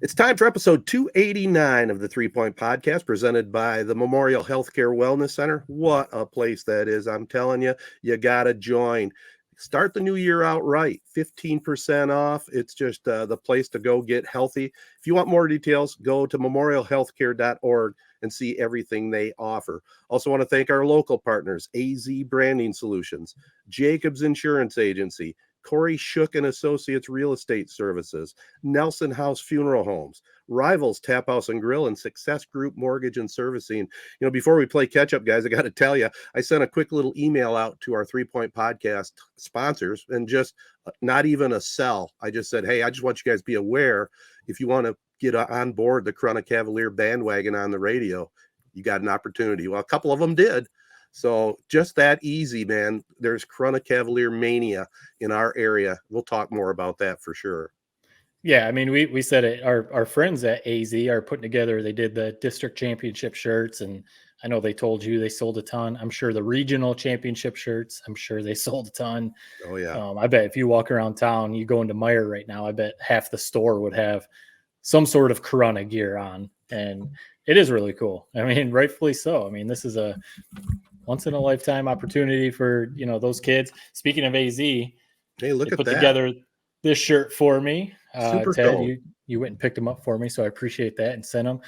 It's time for episode 289 of the 3 Point Podcast, presented by the Memorial Healthcare Wellness Center. What a place that is. I'm telling you, you got to join. Start the new year out right. 15% off. It's just the place to go get healthy. If you want more details, go to memorialhealthcare.org and see everything they offer. Also want to thank our local partners, AZee Branding Solutions, Jacobs Insurance Agency, Kori and Associates Real Estate Services, Nelson House Funeral Homes, Rivals Taphouse and Grille, and Success Group Mortgage and Servicing. You know, before we play catch up, guys, I got to tell you, I sent a quick little email out to our 3 Point Podcast sponsors, and just not even a sell. I just said, hey, I just want you guys to be aware, if you want to get on board the Corunna Cavalier bandwagon on the radio, you got an opportunity. Well, a couple of them did. So just that easy, man. There's Corunna Cavalier mania in our area. We'll talk more about that for sure. Yeah, I mean, we said it. Our friends at AZee are putting together. They did the district championship shirts, and I know they told you they sold a ton. I'm sure the regional championship shirts, I'm sure they sold a ton. Oh yeah. I bet if you walk around town, you go into Meijer right now, I bet half the store would have some sort of Corunna gear on, and it is really cool. I mean, rightfully so. I mean, this is a once in a lifetime opportunity for, you know, those kids. Speaking of AZee, hey, look at put that. together this shirt for me. Super Ted, cool. you went and picked them up for me, so I appreciate that and sent them.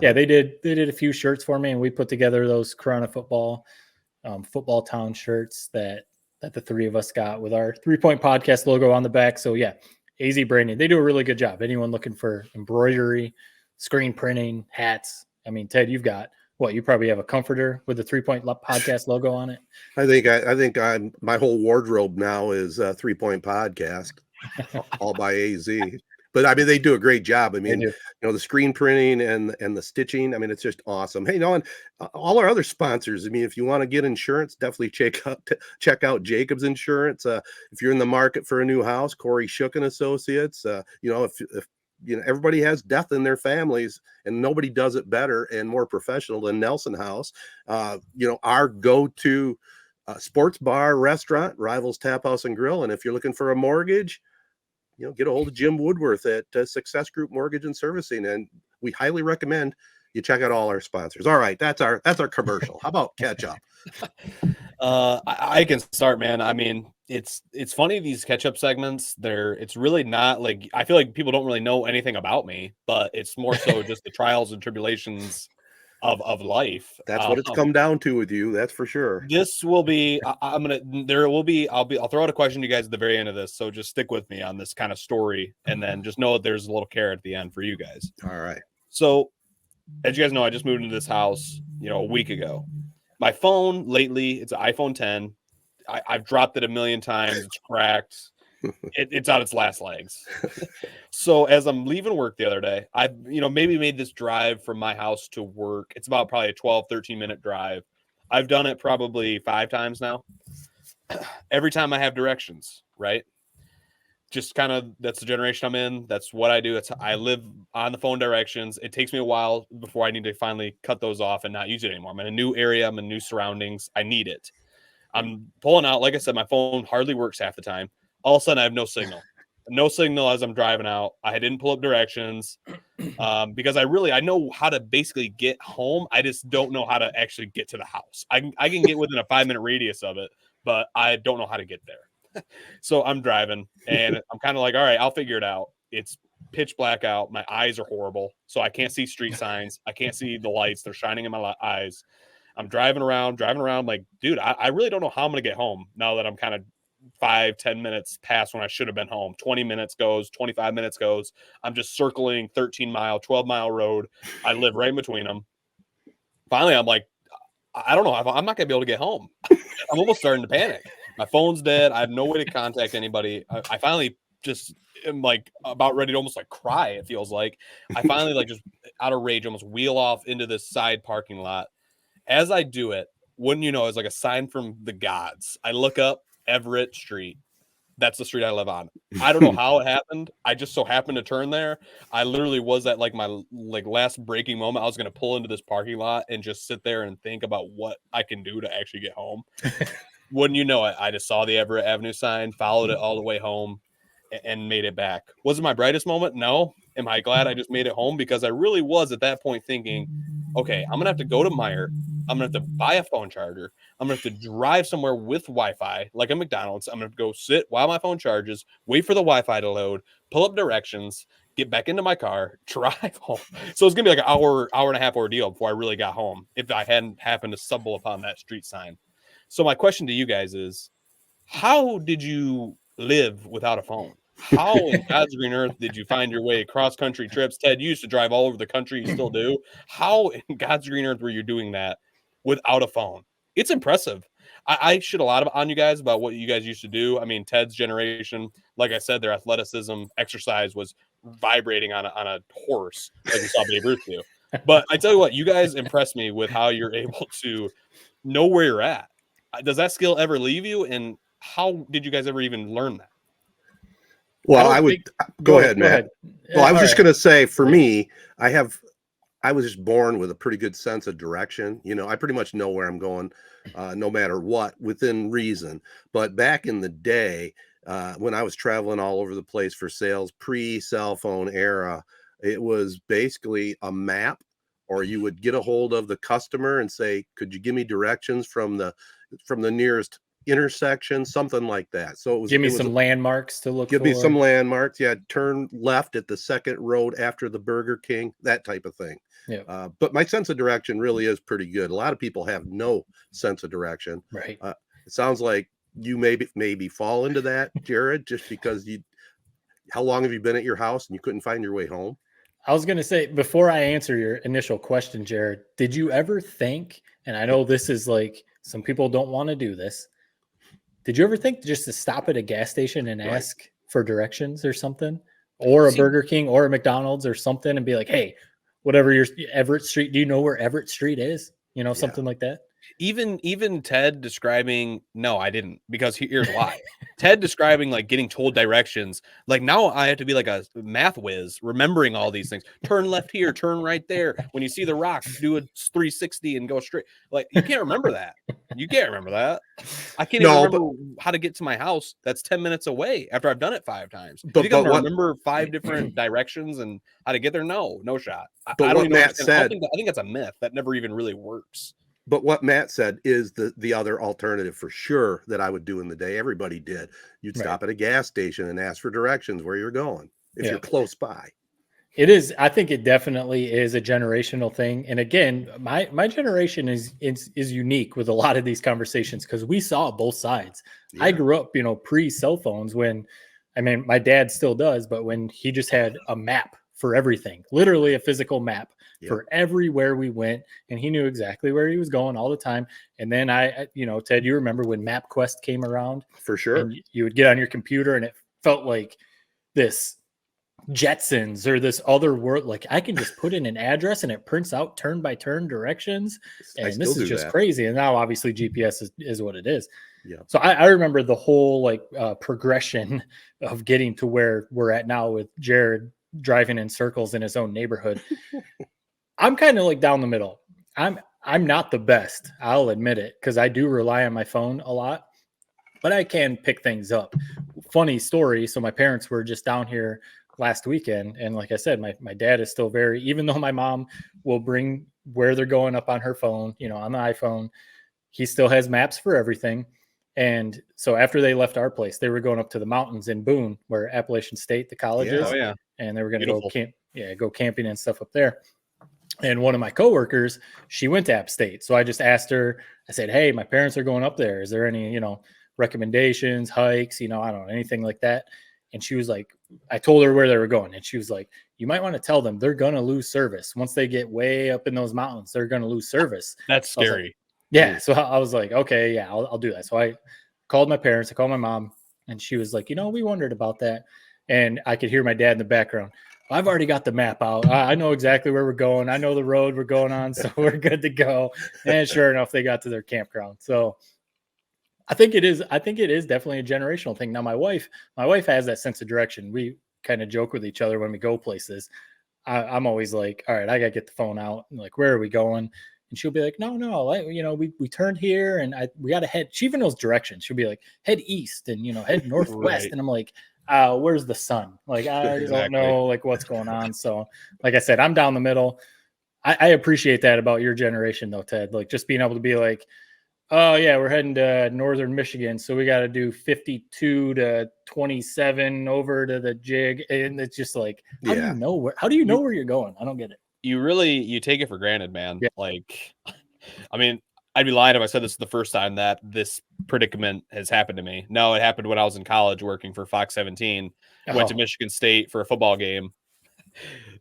Yeah, they did a few shirts for me, and we put together those Corunna football town shirts that the three of us got with our 3 Point Podcast logo on the back. So yeah, AZee Branding, they do a really good job. Anyone looking for embroidery, screen printing, hats. I mean, Ted, you've got what? You probably have a comforter with the 3 Point Podcast logo on it. I think my whole wardrobe now is 3 Point Podcast, all by AZee. But I mean, they do a great job. I mean, you know, the screen printing and the stitching. I mean, it's just awesome. Hey, you know, and all our other sponsors. I mean, if you want to get insurance, definitely check out Jacobs Insurance. If you're in the market for a new house, Kori and Associates. You know, if you know, everybody has death in their families, and nobody does it better and more professional than Nelson House. You know, our go-to sports bar restaurant, Rivals Taphouse and Grille. And if you're looking for a mortgage, you know, get a hold of Jim Woodworth at Success Group Mortgage and Servicing, and we highly recommend you check out all our sponsors. All right, that's our commercial. How about catch up? I can start, man. I mean, it's funny, these catch up segments. It's really not like, I feel like people don't really know anything about me, but it's more so just the trials and tribulations of life. That's what it's come down to with you. That's for sure. This will be, I'll throw out a question to you guys at the very end of this. So just stick with me on this kind of story, and then just know that there's a little carrot at the end for you guys. All right. So as you guys know, I just moved into this house, you know, a week ago. My phone lately, it's an iPhone 10. I've dropped it a million times. It's cracked. It's on its last legs. So as I'm leaving work the other day, I, you know, maybe made this drive from my house to work. It's about probably a 12, 13-minute drive. I've done it probably 5 times now. Every time I have directions, right? Just kind of, that's the generation I'm in. That's what I do. I live on the phone directions. It takes me a while before I need to finally cut those off and not use it anymore. I'm in a new area. I'm in new surroundings. I need it. I'm pulling out. Like I said, my phone hardly works half the time. All of a sudden, I have no signal. No signal as I'm driving out. I didn't pull up directions because I know how to basically get home. I just don't know how to actually get to the house. I can get within a 5-minute radius of it, but I don't know how to get there. So I'm driving, and I'm kind of like, all right, I'll figure it out. It's pitch black out. My eyes are horrible, so I can't see street signs. I can't see the lights. They're shining in my eyes. I'm driving around like, dude, I really don't know how I'm going to get home now that I'm kind of 5-10 minutes past when I should have been home. 20 minutes goes, 25 minutes goes. I'm just circling 13-mile, 12-mile road. I live right in between them. Finally, I'm like, I don't know. I'm not going to be able to get home. I'm almost starting to panic. My phone's dead. I have no way to contact anybody. I finally just am like about ready to almost like cry, it feels like. I finally like just out of rage almost wheel off into this side parking lot. As I do it, wouldn't you know, it's like a sign from the gods. I look up Everett Street. That's the street I live on. I don't know how it happened. I just so happened to turn there. I literally was at like my last breaking moment. I was going to pull into this parking lot and just sit there and think about what I can do to actually get home. Wouldn't you know it, I just saw the Everett Avenue sign, followed it all the way home. and made it back. Was it my brightest moment? No. Am I glad I just made it home? Because I really was at that point thinking, okay, I'm going to have to go to Meijer. I'm going to have to buy a phone charger. I'm going to have to drive somewhere with Wi-Fi, like a McDonald's. I'm going to go sit while my phone charges, wait for the Wi-Fi to load, pull up directions, get back into my car, drive home. So it's going to be like an hour and a half ordeal before I really got home if I hadn't happened to stumble upon that street sign. So my question to you guys is, how did you live without a phone? How in God's green earth did you find your way cross-country trips? Ted, you used to drive all over the country. You still do. How in God's green earth were you doing that without a phone? It's impressive. I shit a lot on you guys about what you guys used to do. I mean, Ted's generation, like I said, their athleticism, exercise was vibrating on a horse, like we saw Babe Ruth do. But I tell you what, you guys impress me with how you're able to know where you're at. Does that skill ever leave you? And how did you guys ever even learn that? Well, I would go ahead, Matt. Well, I was just going to say, for me, I was just born with a pretty good sense of direction. You know, I pretty much know where I'm going, no matter what, within reason. But back in the day, when I was traveling all over the place for sales, pre-cell phone era, it was basically a map, or you would get a hold of the customer and say, could you give me directions from the nearest intersection, something like that. So it was, give me some landmarks to look for. Give me some landmarks. Yeah, turn left at the second road after the Burger King, that type of thing. Yeah. But my sense of direction really is pretty good. A lot of people have no sense of direction. Right. It sounds like you maybe fall into that, Jared, just because how long have you been at your house and you couldn't find your way home? I was going to say, before I answer your initial question, Jared, did you ever think, and I know this is like, some people don't want to do this, did you ever think just to stop at a gas station and ask for directions or something, or a Burger King or a McDonald's or something, and be like, hey, whatever your Everett Street, do you know where Everett Street is? You know, something like that. Even Ted describing, no, I didn't, because here's why. Ted describing like getting told directions, like now I have to be like a math whiz, remembering all these things. Turn left here, turn right there. When you see the rock, do a 360 and go straight. Like you can't remember that. You can't remember that. I can't even remember how to get to my house. That's 10 minutes away after I've done it 5 times. Do you think I'm gonna remember 5 different directions and how to get there? No shot. I don't even understand. I think that's a myth that never even really works. But what Matt said is the other alternative for sure that I would do in the day. Everybody did. You'd stop at a gas station and ask for directions where you're going if you're close by. It is. I think it definitely is a generational thing. And again, my generation is unique with a lot of these conversations because we saw both sides. Yeah. I grew up, pre-cell phones when, my dad still does, but when he just had a map for everything, literally a physical map for everywhere we went, and he knew exactly where he was going all the time. And then Ted, you remember when MapQuest came around? For sure. And you would get on your computer and it felt like this Jetsons or this other world. Like I can just put in an address and it prints out turn by turn directions. And this is just crazy. And now obviously GPS is what it is. Yeah. So I remember the whole progression of getting to where we're at now with Jared driving in circles in his own neighborhood. I'm kind of like down the middle. I'm not the best. I'll admit it, because I do rely on my phone a lot, but I can pick things up. Funny story. So my parents were just down here last weekend. And like I said, my dad is still even though my mom will bring where they're going up on her phone, on the iPhone, he still has maps for everything. And so after they left our place, they were going up to the mountains in Boone, where Appalachian State, the college is. Oh, yeah. And they were going to go camping and stuff up there. And one of my coworkers, she went to App State. So I just asked her, I said, hey, my parents are going up there. Is there any, recommendations, hikes, I don't know, anything like that? And she was like, I told her where they were going. And she was like, you might want to tell them they're going to lose service. Once they get way up in those mountains, they're going to lose service. That's scary. Yeah. So I was like, okay, yeah, I'll do that. So I called my parents, I called my mom, and she was like, we wondered about that. And I could hear my dad in the background. I've already got the map out. I know exactly where we're going. I know the road we're going on, so we're good to go. And sure enough, they got to their campground. So I think it is definitely a generational thing. Now, my wife has that sense of direction. We kind of joke with each other when we go places. I'm always like, all right, I got to get the phone out. I'm like, where are we going? And she'll be like, no, we turned here and we got to head. She even knows directions. She'll be like, head east and, head northwest. Right. And I'm like, where's the sun? Like, I don't Exactly. know, like, what's going on. So, like I said, I'm down the middle. I appreciate that about your generation, though, Ted. Like, just being able to be like, oh, yeah, we're heading to northern Michigan, so we got to do 52 to 27 over to the jig. And it's just like, how do you know where you're going? I don't get it. You take it for granted, man. Yeah. Like, I mean, I'd be lying if I said this is the first time that this predicament has happened to me. No, it happened when I was in college working for Fox 17. Went to Michigan State for a football game.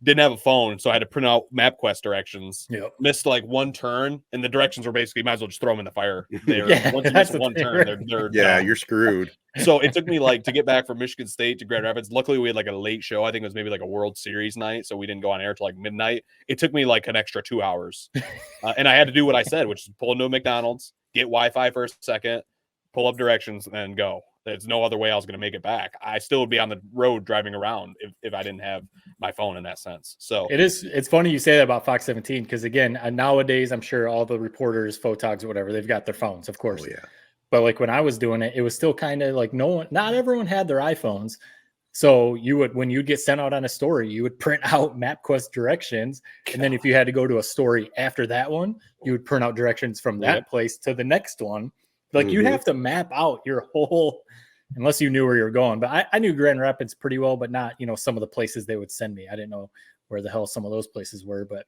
Didn't have a phone, so I had to print out MapQuest directions. Yep. Missed like one turn, and the directions were basically might as well just throw them in the fire. Once you that's miss one turn, they're done. You're screwed. So it took me like to get back from Michigan State to Grand Rapids. Luckily, we had like a late show. I think it was maybe like a World Series night, so we didn't go on air till like midnight. It took me like an extra 2 hours, and I had to do what I said, which is pull into a McDonald's, get Wi-Fi for a second, pull up directions, and then go. There's no other way I was going to make it back. I still would be on the road driving around if I didn't have my phone in that sense. So it's funny you say that about Fox 17, because again, nowadays I'm sure all the reporters, photogs, or whatever, they've got their phones, of course. Oh, yeah. But like when I was doing it, it was still kind of like not everyone had their iPhones. So when you'd get sent out on a story, you would print out MapQuest directions. And then if you had to go to a story after that one, you would print out directions from that place to the next one. Like you'd have to map out your whole, unless you knew where you were going. But I knew Grand Rapids pretty well, but not, some of the places they would send me. I didn't know where the hell some of those places were. But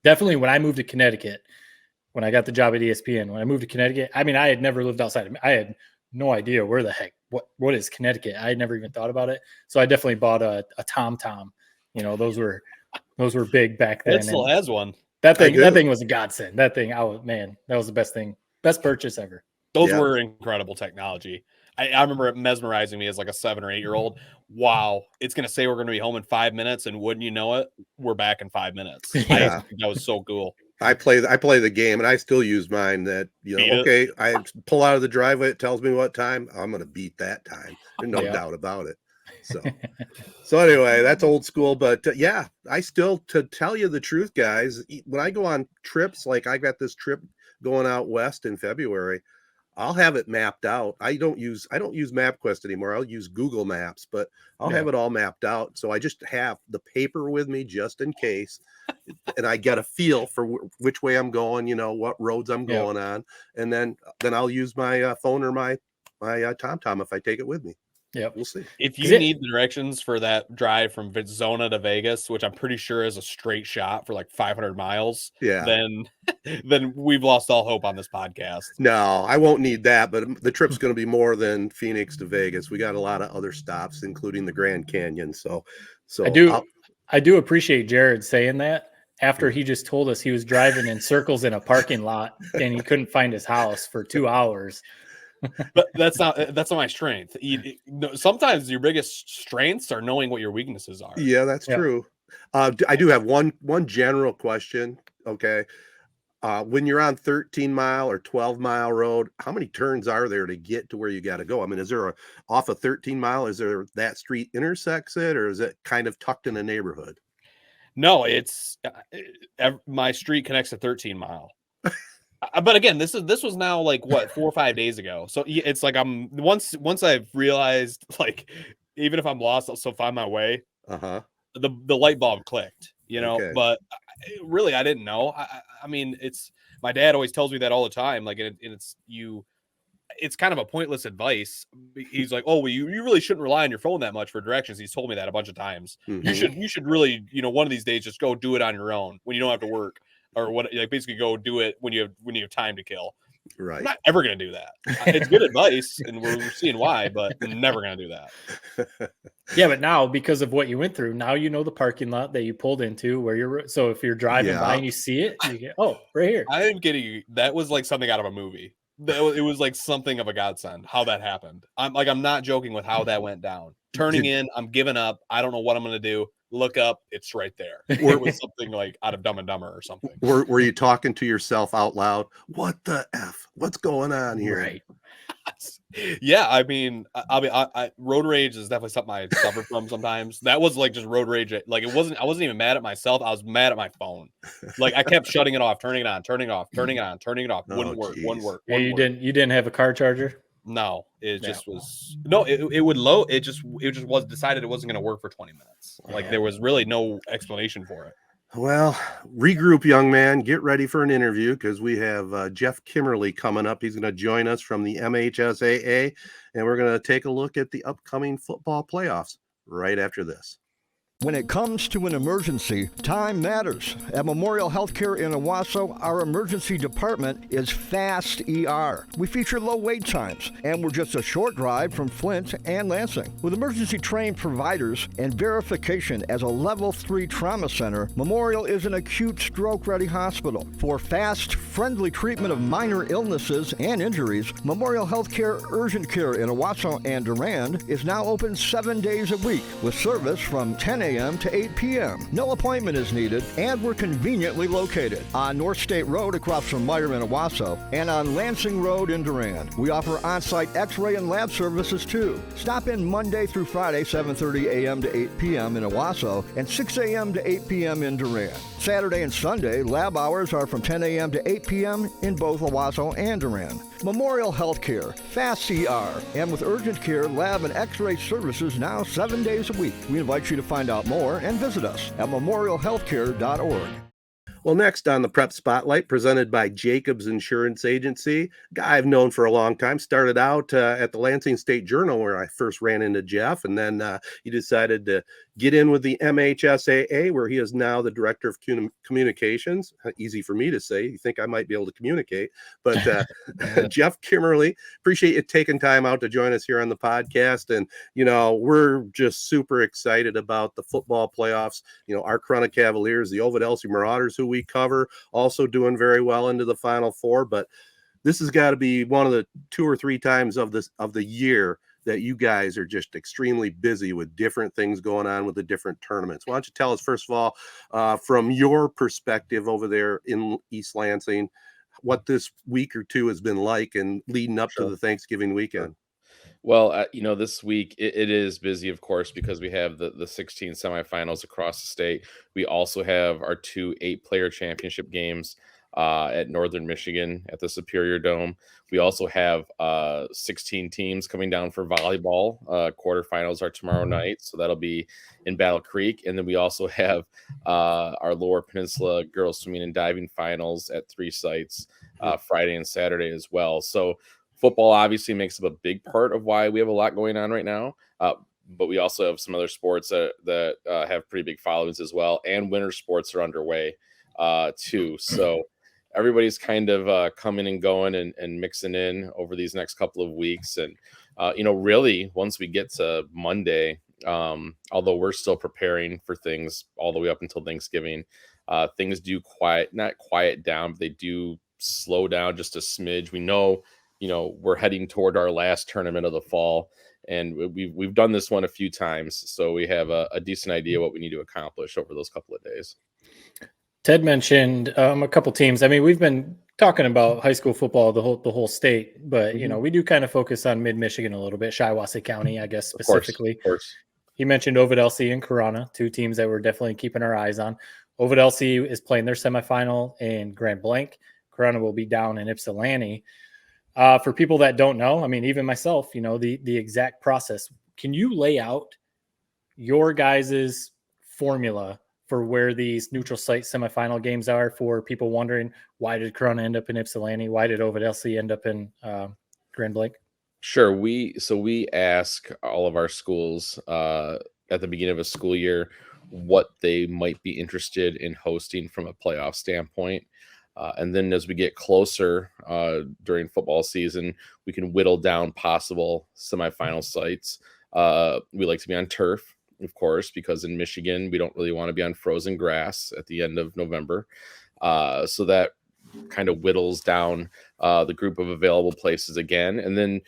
definitely when I moved to Connecticut, when I got the job at ESPN, when I moved to Connecticut, I mean, I had never lived outside of, I had no idea where the heck, what is Connecticut? I had never even thought about it. So I definitely bought a TomTom. Those were big back then. It still has one. That thing was a godsend. That was the best purchase ever. Those were incredible technology. I remember it mesmerizing me as like a 7 or 8 year old. Wow, it's going to say we're going to be home in 5 minutes, and wouldn't you know it, we're back in 5 minutes. Yeah. I think that was so cool. I play the game, and I still use mine. That okay, I pull out of the driveway, it tells me what time. I'm going to beat that time. There's no doubt about it. So anyway, that's old school, but I still, to tell you the truth, guys, when I go on trips, like I got this trip going out west in February, I'll have it mapped out. I don't use MapQuest anymore. I'll use Google Maps, but I'll have it all mapped out. So I just have the paper with me just in case, and I get a feel for which way I'm going, what roads I'm going on, and then I'll use my phone or my TomTom if I take it with me. Yeah, we'll see. If you need the directions for that drive from Arizona to Vegas, which I'm pretty sure is a straight shot for like 500 miles, then we've lost all hope on this podcast. No, I won't need that, but the trip's going to be more than Phoenix to Vegas. We got a lot of other stops, including the Grand Canyon. So I do appreciate Jared saying that after he just told us he was driving in circles in a parking lot and he couldn't find his house for 2 hours. But that's not my strength. Sometimes your biggest strengths are knowing what your weaknesses are. Yeah, that's true. I do have one general question. Okay. When you're on 13-mile or 12-mile road, how many turns are there to get to where you got to go? I mean, is there off a 13-mile, is there that street intersects it, or is it kind of tucked in a neighborhood? No, it's my street connects to 13-mile. But again, this was now like what 4 or 5 days ago. So it's like I'm once I've realized, like, even if I'm lost, I'll still find my way. The light bulb clicked, Okay. But really, I didn't know. I mean, it's my dad always tells me that all the time. Like, and it's kind of a pointless advice. He's like, oh, well, you really shouldn't rely on your phone that much for directions. He's told me that a bunch of times. Mm-hmm. You should really, one of these days, just go do it on your own when you don't have to work. Or what? Like basically, go do it when you have time to kill. Right. I'm not ever going to do that. It's good advice, and we're seeing why, but I'm never going to do that. Yeah, but now because of what you went through, now you know the parking lot that you pulled into where you're. So if you're driving by and you see it, you get, oh, right here. I am kidding you. That was like something out of a movie. It was like something of a godsend. How that happened. I'm not joking with how that went down. Turning in, I'm giving up. I don't know what I'm going to do. Look up, it's right there. It was something like out of Dumb and Dumber or something. Were you talking to yourself out loud? What the F? What's going on here? Right. Yeah, I mean, road rage is definitely something I suffer from sometimes. That was like just road rage. Like I wasn't even mad at myself. I was mad at my phone. Like I kept shutting it off, turning it on, turning it off, turning it on, turning it off. Wouldn't work. Yeah, you didn't have a car charger? No, it just was no. It would load. It just was decided it wasn't going to work for 20 minutes. Like there was really no explanation for it. Well, regroup, young man. Get ready for an interview because we have Geoff Kimmerly coming up. He's going to join us from the MHSAA, and we're going to take a look at the upcoming football playoffs right after this. When it comes to an emergency, time matters. At Memorial Healthcare in Owasso, our emergency department is Fast ER. We feature low wait times, and we're just a short drive from Flint and Lansing. With emergency-trained providers and verification as a Level 3 trauma center, Memorial is an acute stroke-ready hospital. For fast, friendly treatment of minor illnesses and injuries, Memorial Healthcare Urgent Care in Owasso and Durand is now open 7 days a week with service from 10 a.m. to 8 p.m. No appointment is needed, and we're conveniently located on North State Road across from Meyer in Owasso and on Lansing Road in Durand. We offer on-site x-ray and lab services too. Stop in Monday through Friday, 7:30 a.m. to 8 p.m. in Owasso and 6 a.m. to 8 p.m. in Durand. Saturday and Sunday, lab hours are from 10 a.m. to 8 p.m. in both Owasso and Durand. Memorial Healthcare, Fast ER, and with urgent care, lab, and x-ray services now 7 days a week. We invite you to find out more and visit us at memorialhealthcare.org. Well, next on the Prep Spotlight, presented by Jacobs Insurance Agency, guy I've known for a long time, started out at the Lansing State Journal where I first ran into Geoff, and then he decided to get in with the MHSAA, where he is now the Director of Communications. Easy for me to say. You think I might be able to communicate, but Geoff Kimmerly, appreciate you taking time out to join us here on the podcast. And, you know, we're just super excited about the football playoffs. You know, our Corunna Cavaliers, the Ovid Elsie Marauders, who we cover, also doing very well into the Final Four. But this has got to be one of the 2 or 3 times of the year that you guys are just extremely busy with different things going on with the different tournaments. Why don't you tell us, first of all, from your perspective over there in East Lansing, what this week or two has been like and leading up to the Thanksgiving weekend? Well, you know, this week it is busy, of course, because we have the 16 semifinals across the state. We also have our 2 8-player championship games at Northern Michigan at the Superior Dome. We also have 16 teams coming down for volleyball. Quarterfinals are tomorrow night, so that'll be in Battle Creek. And then we also have our Lower Peninsula girls swimming and diving finals at 3 sites Friday and Saturday as well. So football obviously makes up a big part of why we have a lot going on right now. But we also have some other sports that have pretty big followings as well. And winter sports are underway too. So everybody's kind of coming and going and mixing in over these next couple of weeks. And, you know, really, once we get to Monday, although we're still preparing for things all the way up until Thanksgiving, things do not quiet down, but they do slow down just a smidge. We know, you know, we're heading toward our last tournament of the fall, and we've done this one a few times, so we have a decent idea what we need to accomplish over those couple of days. Ted mentioned a couple teams. I mean, we've been talking about high school football, the whole state, but you know, we do kind of focus on mid-Michigan a little bit, Shiawassee County, I guess specifically. Of course. He mentioned Ovid Elsie and Corunna, 2 teams that we're definitely keeping our eyes on. Ovid Elsie is playing their semifinal in Grand Blanc. Corunna will be down in Ypsilanti. For people that don't know, I mean, even myself, you know, the exact process. Can you lay out your guys' formula for where these neutral site semifinal games are for people wondering, why did Corunna end up in Ypsilanti? Why did Ovid Elsie end up in Grand Blanc? Sure. We ask all of our schools at the beginning of a school year what they might be interested in hosting from a playoff standpoint. And then as we get closer during football season, we can whittle down possible semifinal sites. We like to be on turf, of course, because in Michigan, we don't really want to be on frozen grass at the end of November. So that kind of whittles down the group of available places again. And then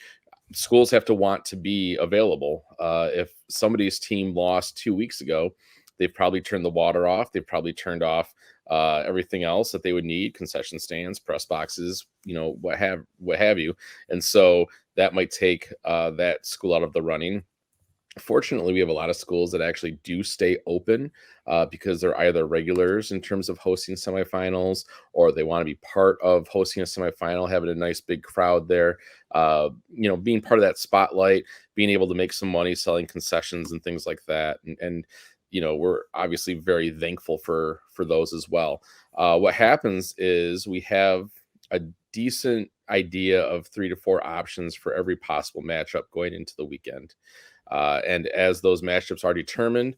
schools have to want to be available. If somebody's team lost 2 weeks ago, they've probably turned the water off. They've probably turned off everything else that they would need, concession stands, press boxes, you know, what have you. And so that might take that school out of the running. Fortunately, we have a lot of schools that actually do stay open because they're either regulars in terms of hosting semifinals, or they want to be part of hosting a semifinal, having a nice big crowd there. Being part of that spotlight, being able to make some money selling concessions and things like that. And we're obviously very thankful for those as well. What happens is we have a decent idea of 3 to 4 options for every possible matchup going into the weekend. And as those matchups are determined,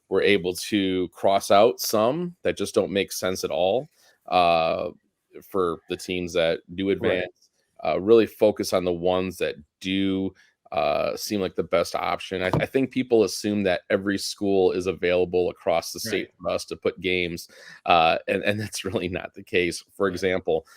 we're able to cross out some that just don't make sense at all for the teams that do advance. Really focus on the ones that do seem like the best option. I think people assume that every school is available across the state for us to put games, and that's really not the case. For example,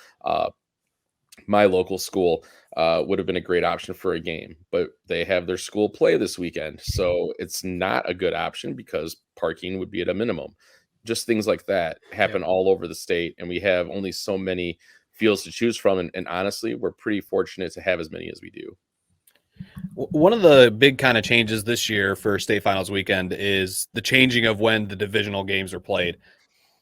my local school would have been a great option for a game, but they have their school play this weekend. So it's not a good option because parking would be at a minimum. Just things like that happen all over the state. And we have only so many fields to choose from. And honestly, we're pretty fortunate to have as many as we do. One of the big kind of changes this year for state finals weekend is the changing of when the divisional games are played.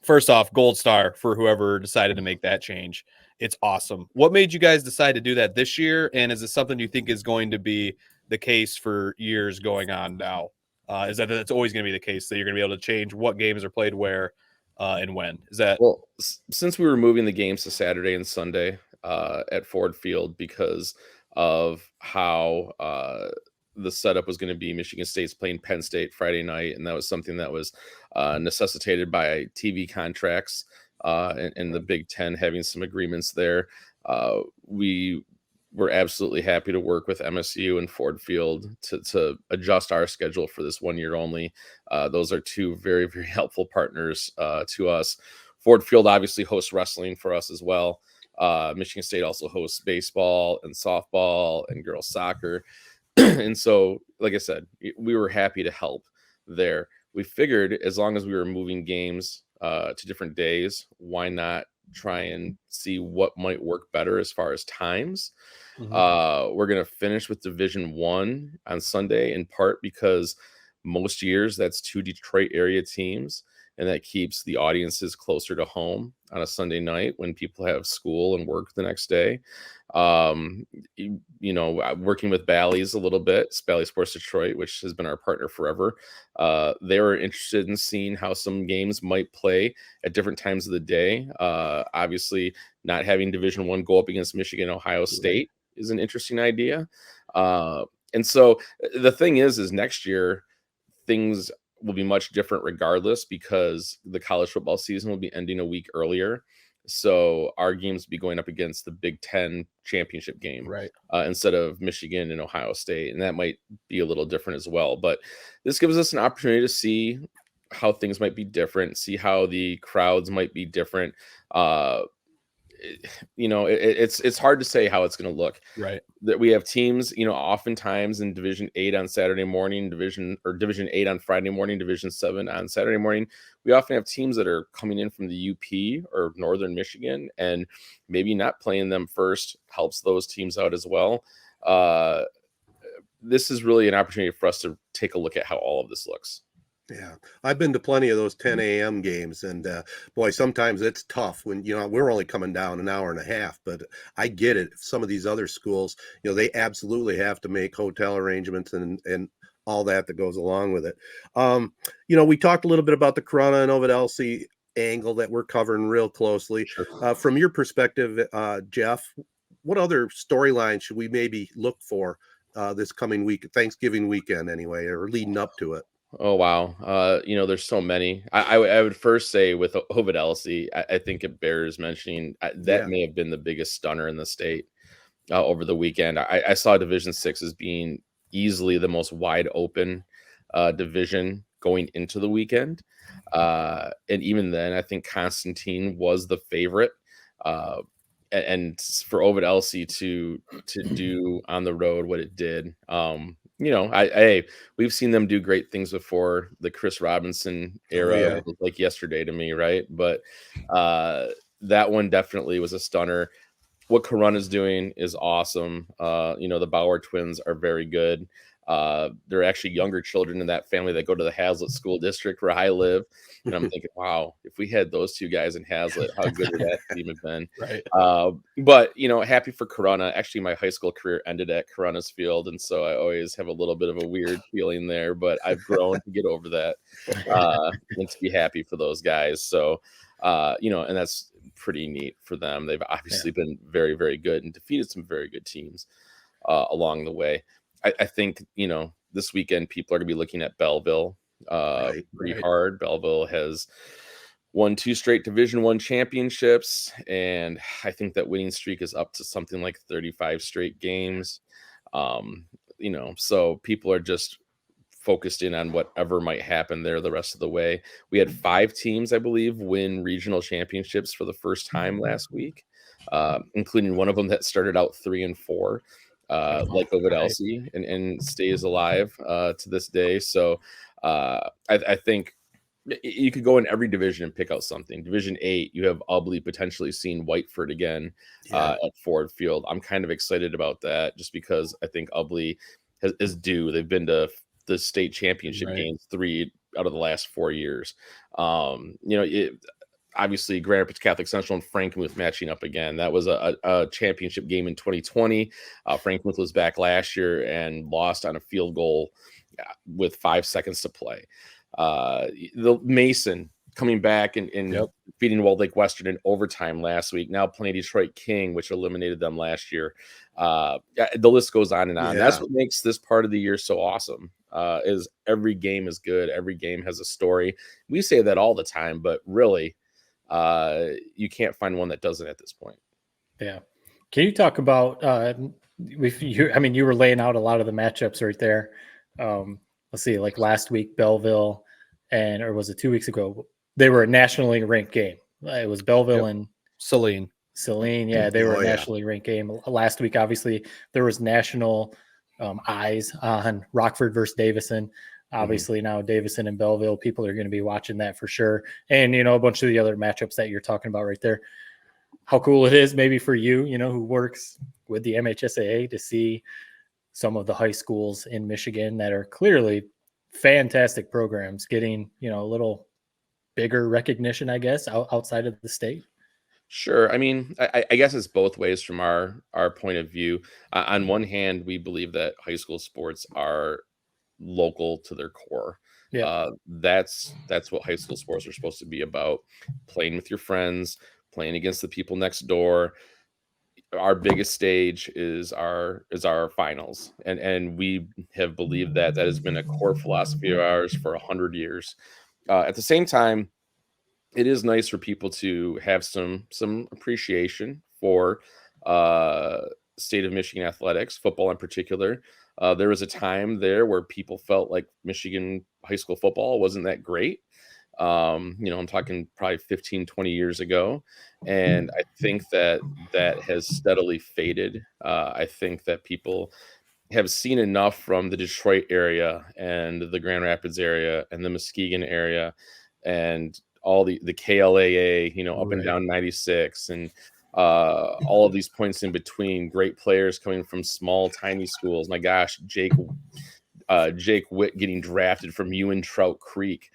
First off, gold star for whoever decided to make that change. It's awesome. What made you guys decide to do that this year? And is it something you think is going to be the case for years going on now? Is that that's always going to be the case, that you're going to be able to change what games are played where and when? Is that well? Since we were moving the games to Saturday and Sunday at Ford Field because of how the setup was going to be, Michigan State's playing Penn State Friday night, and that was something that was necessitated by TV contracts and the Big Ten having some agreements there. We were absolutely happy to work with MSU and Ford Field to adjust our schedule for this 1 year only. Those are two very, very helpful partners to us. Ford Field obviously hosts wrestling for us as well. Michigan State also hosts baseball and softball and girls soccer. And so, like I said, we were happy to help there. We figured as long as we were moving games to different days, why not try and see what might work better as far as times. We're going to finish with Division I on Sunday, in part because most years that's 2 Detroit area teams, and that keeps the audiences closer to home on a Sunday night when people have school and work the next day. Working with Bally's a little bit, Bally Sports Detroit, which has been our partner forever. They were interested in seeing how some games might play at different times of the day. Obviously, not having Division I go up against Michigan, Ohio State is an interesting idea. And so the thing is next year, things will be much different regardless, because the college football season will be ending a week earlier. So our games will be going up against the Big Ten championship game, instead of Michigan and Ohio State. And that might be a little different as well. But this gives us an opportunity to see how things might be different, see how the crowds might be different. It's hard to say how it's going to look. That we have teams, oftentimes in Division 8 on Saturday morning, Division 8 on Friday morning, Division 7 on Saturday morning. We often have teams that are coming in from the UP or Northern Michigan, and maybe not playing them first helps those teams out as well. This is really an opportunity for us to take a look at how all of this looks. Yeah, I've been to plenty of those 10 a.m. games, and boy, sometimes it's tough when, we're only coming down an hour and a half, but I get it. Some of these other schools, they absolutely have to make hotel arrangements and all that goes along with it. We talked a little bit about the Corunna and Ovid LC angle that we're covering real closely. From your perspective, Geoff, what other storylines should we maybe look for this coming week, Thanksgiving weekend anyway, or leading up to it? Oh, wow. There's so many. I would first say with Ovid LC, I think it bears mentioning that may have been the biggest stunner in the state over the weekend. I saw Division 6 as being easily the most wide open division going into the weekend. And even then, I think Constantine was the favorite. And for Ovid LC to do on the road what it did, we've seen them do great things before. The Chris Robinson era was like yesterday to me, right? But that one definitely was a stunner. What Corunna is doing is awesome. The Bauer twins are very good. There are actually younger children in that family that go to the Hazlitt School District where I live. And I'm thinking, wow, if we had those two guys in Hazlitt, how good would that team have been? Right. But, happy for Corunna. Actually, my high school career ended at Corunna's field. And so I always have a little bit of a weird feeling there, but I've grown to get over that and to be happy for those guys. So, and that's pretty neat for them. They've obviously been very, very good and defeated some very good teams along the way. I think, this weekend people are going to be looking at Belleville pretty hard. Belleville has won 2 straight Division I championships, and I think that winning streak is up to something like 35 straight games. So people are just focused in on whatever might happen there the rest of the way. We had 5 teams, I believe, win regional championships for the first time last week, including one of them that started out 3-4. Like Ovid-Elsie and stays alive to this day. So I think you could go in every division and pick out something. Division 8, you have Ubley potentially seeing Whiteford again at Ford Field. I'm kind of excited about that just because I think Ubley is due. They've been to the state championship games 3 out of the last 4 years. Obviously, Grand Rapids Catholic Central and Frankenmuth matching up again. That was a championship game in 2020. Frankenmuth was back last year and lost on a field goal with 5 seconds to play. The Mason coming back and beating Walled Lake Western in overtime last week. Now playing Detroit King, which eliminated them last year. The list goes on and on. That's what makes this part of the year so awesome. Is every game is good. Every game has a story. We say that all the time, but really, you can't find one that doesn't at this point. Yeah. Can you talk about you were laying out a lot of the matchups right there. Let's see, like last week, Belleville or was it 2 weeks ago? They were a nationally ranked game. It was Belleville and Saline. Yeah, they were a nationally ranked game. Last week, obviously, there was national eyes on Rockford versus Davison. Obviously, now Davison and Belleville, people are going to be watching that for sure. And, a bunch of the other matchups that you're talking about right there. How cool it is maybe for you, who works with the MHSAA to see some of the high schools in Michigan that are clearly fantastic programs getting, a little bigger recognition, I guess, outside of the state. Sure. I mean, I guess it's both ways from our point of view. On one hand, we believe that high school sports are local to their core. That's what high school sports are supposed to be about. Playing with your friends, playing against the people next door. Our biggest stage is our finals, and we have believed that has been a core philosophy of ours for 100 years. At the same time, it is nice for people to have some appreciation for state of Michigan athletics, football in particular. There was a time there where people felt like Michigan high school football wasn't that great. I'm talking probably 15, 20 years ago. And I think that has steadily faded. I think that people have seen enough from the Detroit area and the Grand Rapids area and the Muskegon area and all the KLAA, up and down 96 and all of these points in between, great players coming from small, tiny schools. My gosh, Jake Witt getting drafted from Ewan Trout Creek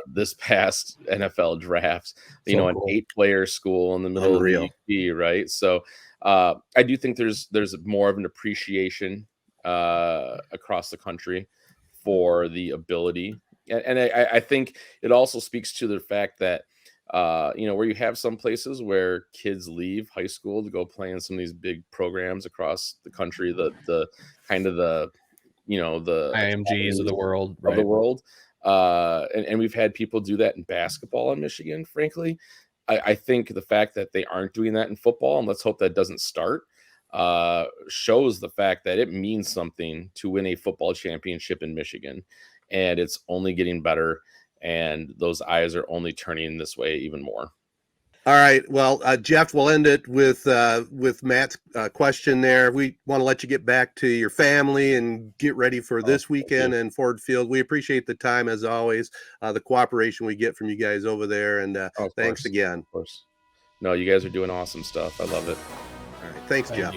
this past NFL draft. An 8-player school in the middle of the UP, right? So I do think there's more of an appreciation across the country for the ability, and I think it also speaks to the fact that where you have some places where kids leave high school to go play in some of these big programs across the country, the kind of the IMGs of the world, right? Of the world. And we've had people do that in basketball in Michigan, frankly. I think the fact that they aren't doing that in football, and let's hope that doesn't start, shows the fact that it means something to win a football championship in Michigan. And it's only getting better. And those eyes are only turning this way even more. All right. Well, Geoff, we'll end it with Matt's question there. We want to let you get back to your family and get ready for this weekend in Ford Field. We appreciate the time, as always, the cooperation we get from you guys over there. And thanks again. Of course. No, you guys are doing awesome stuff. I love it. All right. Thanks, Geoff.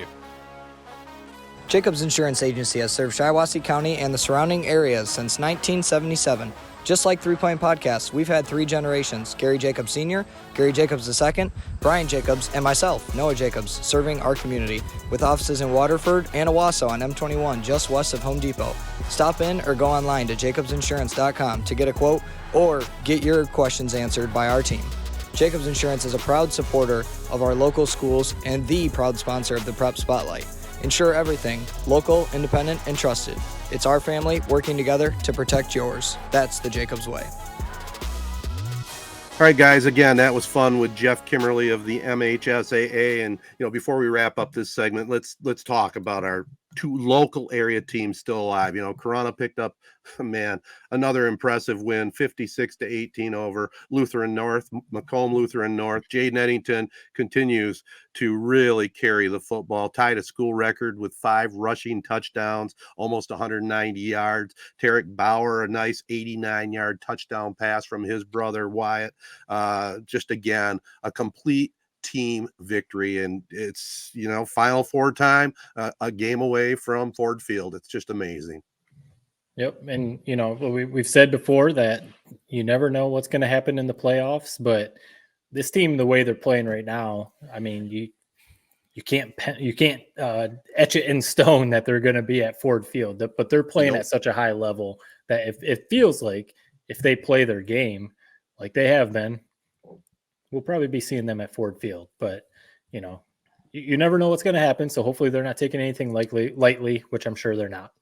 Jacobs Insurance Agency has served Shiawassee County and the surrounding areas since 1977. Just like 3 Point Podcast, we've had 3 generations: Gary Jacobs Sr., Gary Jacobs II, Brian Jacobs, and myself, Noah Jacobs, serving our community with offices in Waterford and Owasso on M21, just west of Home Depot. Stop in or go online to jacobsinsurance.com to get a quote or get your questions answered by our team. Jacobs Insurance is a proud supporter of our local schools and the proud sponsor of the Prep Spotlight. Insure everything, local, independent, and trusted. It's our family working together to protect yours. That's the Jacobs way. All right, guys, again, that was fun with Geoff Kimmerly of the MHSAA. And, before we wrap up this segment, let's talk about our 2 local area teams still alive. Corunna picked up, another impressive win, 56-18 over Lutheran North, Macomb Lutheran North. Jaden Eddington continues to really carry the football, tied a school record with 5 rushing touchdowns, almost 190 yards. Tarek Bauer, a nice 89-yard touchdown pass from his brother Wyatt. Just again, a complete team victory, and it's Final Four time, a game away from Ford Field. It's just amazing. Yep. And we've said before that you never know what's going to happen in the playoffs, but this team, the way they're playing right now, I mean, you can't etch it in stone that they're going to be at Ford Field, but they're playing at such a high level that if it feels like if they play their game like they have been, we'll probably be seeing them at Ford Field. But you never know what's going to happen. So hopefully they're not taking anything lightly, which I'm sure they're not.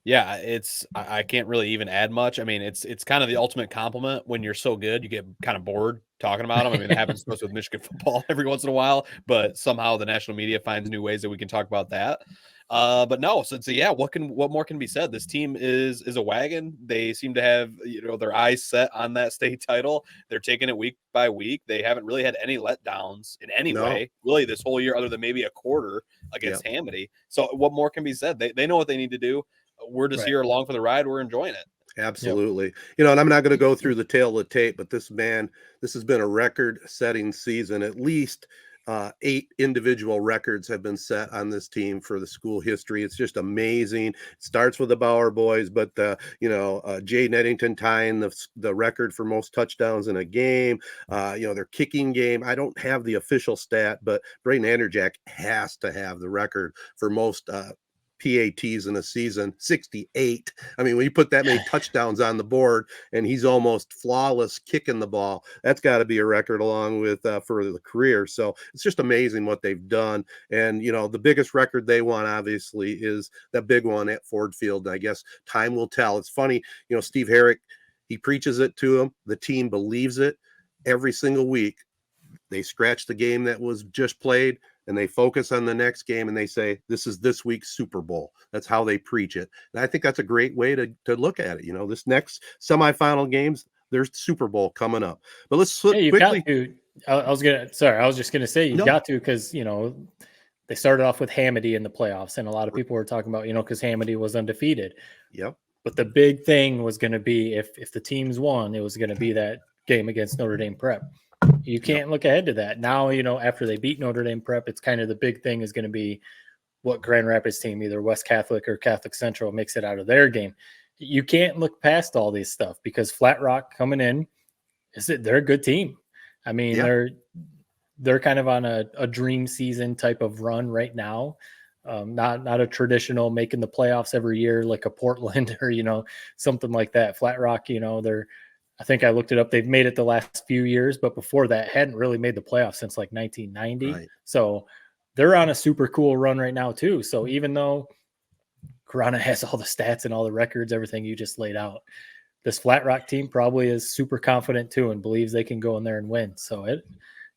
Yeah, I can't really even add much. I mean, it's kind of the ultimate compliment when you're so good, you get kind of bored talking about them. I mean, it happens to us with Michigan football every once in a while, but somehow the national media finds new ways that we can talk about that. But no, so yeah, what more can be said? This team is a wagon. They seem to have their eyes set on that state title. They're taking it week by week. They haven't really had any letdowns in any way, really, this whole year, other than maybe a quarter against Hamity. So what more can be said? They know what they need to do. We're just here along for the ride. We're enjoying it. Absolutely. And I'm not going to go through the tail of the tape, but this has been a record-setting season. At least 8 individual records have been set on this team for the school history. It's just amazing. It starts with the Bauer boys, but Jaden Eddington tying the record for most touchdowns in a game. Their kicking game. I don't have the official stat, but Braden Anderjack has to have the record for most PATs in a season, 68. I mean, when you put that many touchdowns on the board and he's almost flawless kicking the ball, that's got to be a record along with for the career. So it's just amazing what they've done. And, the biggest record they want, obviously, is that big one at Ford Field. And I guess time will tell. It's funny, Steve Herrick, he preaches it to them. The team believes it every single week. They scratch the game that was just played and they focus on the next game and they say, this is this week's Super Bowl. That's how they preach it. And I think that's a great way to look at it. This next semifinal games, there's Super Bowl coming up. But let's quickly. Got to. I was just going to say you've got to, because, they started off with Hamity in the playoffs and a lot of people were talking about, because Hamity was undefeated. Yep. But the big thing was going to be if the teams won, it was going to be that game against Notre Dame Prep. You can't look ahead to that. Now, after they beat Notre Dame Prep, it's kind of the big thing is going to be what Grand Rapids team, either West Catholic or Catholic Central, makes it out of their game. You can't look past all these stuff because Flat Rock coming in, they're a good team. I mean, they're kind of on a dream season type of run right now. Not a traditional making the playoffs every year like a Portland or, something like that. Flat Rock, I think I looked it up. They've made it the last few years, but before that hadn't really made the playoffs since like 1990. Right. So they're on a super cool run right now too. So even though Corunna has all the stats and all the records, everything you just laid out, this Flat Rock team probably is super confident too and believes they can go in there and win. So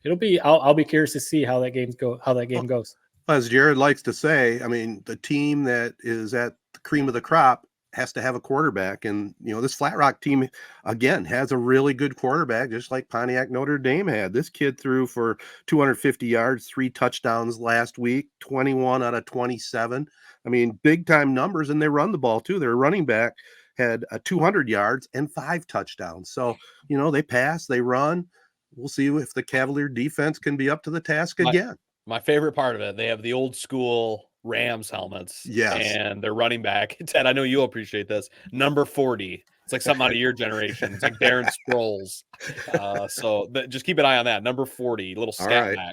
it'll be. I'll be curious to see how that game goes. As Jared likes to say, I mean, the team that is at the cream of the crop has to have a quarterback. And, this Flat Rock team, again, has a really good quarterback, just like Pontiac Notre Dame had. This kid threw for 250 yards, 3 touchdowns last week, 21 out of 27. I mean, big time numbers, and they run the ball too. Their running back had 200 yards and 5 touchdowns. So, they pass, they run. We'll see if the Cavalier defense can be up to the task again. My favorite part of it, they have the old school Rams helmets. Yes. And their running back, Ted, I know you'll appreciate this, number 40. It's like something out of your generation. It's like Darren Sproles. So just keep an eye on that. Number 40, little All right. snapback.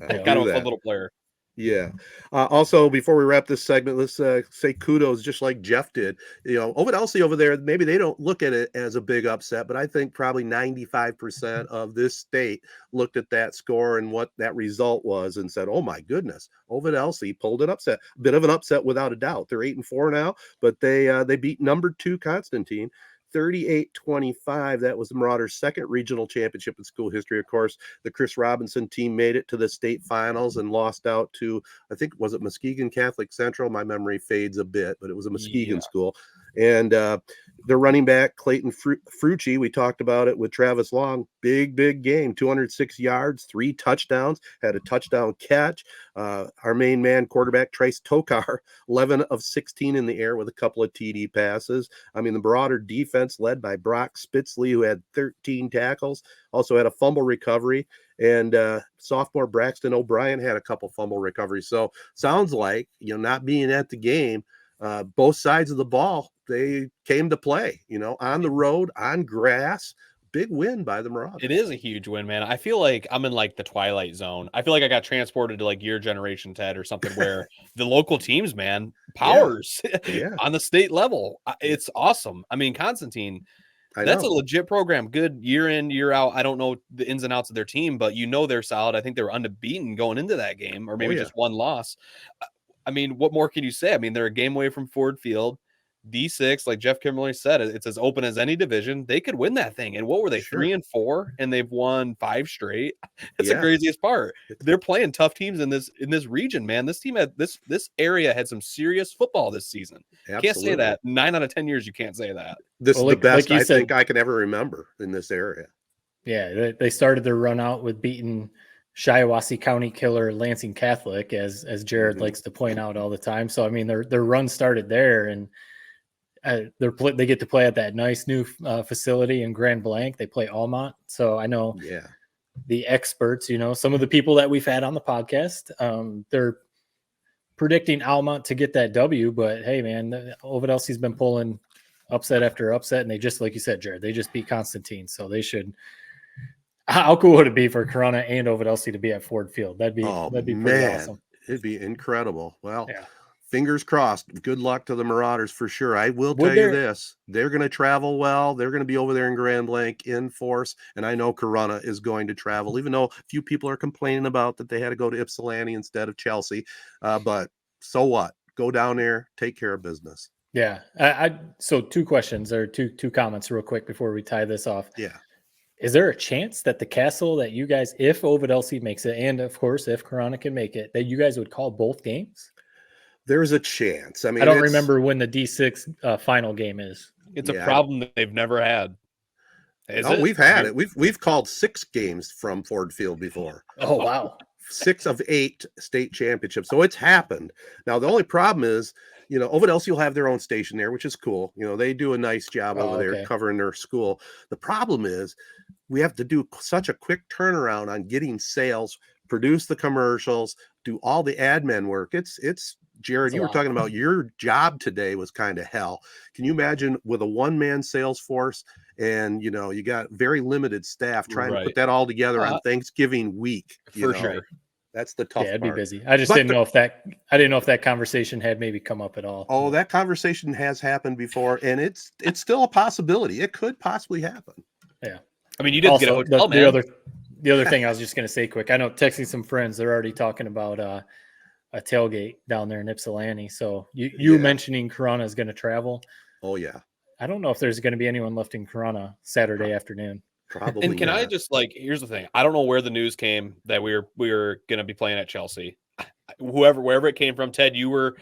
I'll Kind do of a that. fun little player. Yeah. Also, before we wrap this segment, let's say kudos, just like Geoff did. Ovid Elsie over there, maybe they don't look at it as a big upset, but I think probably 95% of this state looked at that score and what that result was and said, "Oh my goodness, Ovid Elsie pulled an upset." Bit of an upset without a doubt. They're 8-4 now, but they beat number 2 Constantine 38-25. That was the Marauders' second regional championship in school history. Of course, the Chris Robinson team made it to the state finals and lost out to, I think, was it Muskegon Catholic Central? My memory fades a bit, but it was a Muskegon school. And their running back, Clayton Frucci, we talked about it with Travis Long. Big game, 206 yards, 3 touchdowns, had a touchdown catch. Our main man, quarterback, Trace Tokar, 11 of 16 in the air with a couple of TD passes. I mean, the Marauder defense led by Brock Spitzley, who had 13 tackles, also had a fumble recovery. And sophomore Braxton O'Brien had a couple fumble recoveries. So sounds like, not being at the game, both sides of the ball, they came to play, on the road, on grass. Big win by the Marauders. It is a huge win, man. I feel like I'm in like the twilight zone. I feel like I got transported to like your generation, Ted, or something where the local teams, man, powers on the state level. It's awesome. I mean, Constantine, that's a legit program. Good year in, year out. I don't know the ins and outs of their team, but they're solid. I think they were unbeaten going into that game, or maybe just one loss. I mean, what more can you say? I mean, they're a game away from Ford Field. D6, like Geoff Kimmerly said, it's as open as any division. They could win that thing. And what were they, 3-4, and they've won 5 straight? That's the craziest part. They're playing tough teams in this region, man. This team had this area had some serious football this season. Absolutely. Can't say that. 9 out of 10 years, you can't say that. This is the best I think I can ever remember in this area. Yeah, they started their run out with beating Shiawassee County killer Lansing Catholic, as Jared likes to point out all the time. So I mean, their run started there, and they get to play at that nice new facility in Grand Blanc. They play Almont. So I know the experts, some of the people that we've had on the podcast, they're predicting Almont to get that W. But hey, man, Ovid Elsie's been pulling upset after upset, and they just, like you said, Jared, they just beat Constantine. So they should. How cool would it be for Corunna and Ovid Elsie to be at Ford Field? That'd be pretty awesome. It'd be incredible. Well, fingers crossed. Good luck to the Marauders for sure. I will tell you this. They're going to travel well. They're going to be over there in Grand Blanc in force. And I know Corunna is going to travel, even though a few people are complaining about that they had to go to Ypsilanti instead of Chelsea. But so what? Go down there, take care of business. Yeah. So 2 questions or two comments real quick before we tie this off. Yeah. Is there a chance that the Castle that you guys, if Ovid Elsie makes it, and of course, if Corunna can make it, that you guys would call both games? There's a chance. I mean, I don't remember when the D6 final game is. It's a problem that they've never had. We've had it. We've called 6 games from Ford Field before. Oh, wow. 6 of 8 state championships. So it's happened. Now, the only problem is, Ovid Elsie will have their own station there, which is cool. They do a nice job over there covering their school. The problem is we have to do such a quick turnaround on getting sales, produce the commercials, do all the admin work. It's Jared, you were talking about your job today was kind of hell. Can you imagine with a one-man sales force and, you got very limited staff trying to put that all together on Thanksgiving week? For sure. That's the tough part. It'd be busy. I didn't know if that conversation had maybe come up at all. Oh, that conversation has happened before, and it's still a possibility. It could possibly happen. Yeah. I mean, you didn't get a hotel, man. The other thing I was just going to say quick, I know texting some friends, they're already talking about a tailgate down there in Ypsilanti. So you mentioning Corunna is going to travel. Oh, yeah. I don't know if there's going to be anyone left in Corunna Saturday afternoon. Probably. And can I just here's the thing. I don't know where the news came that we were going to be playing at Chelsea. Wherever it came from, Ted, you were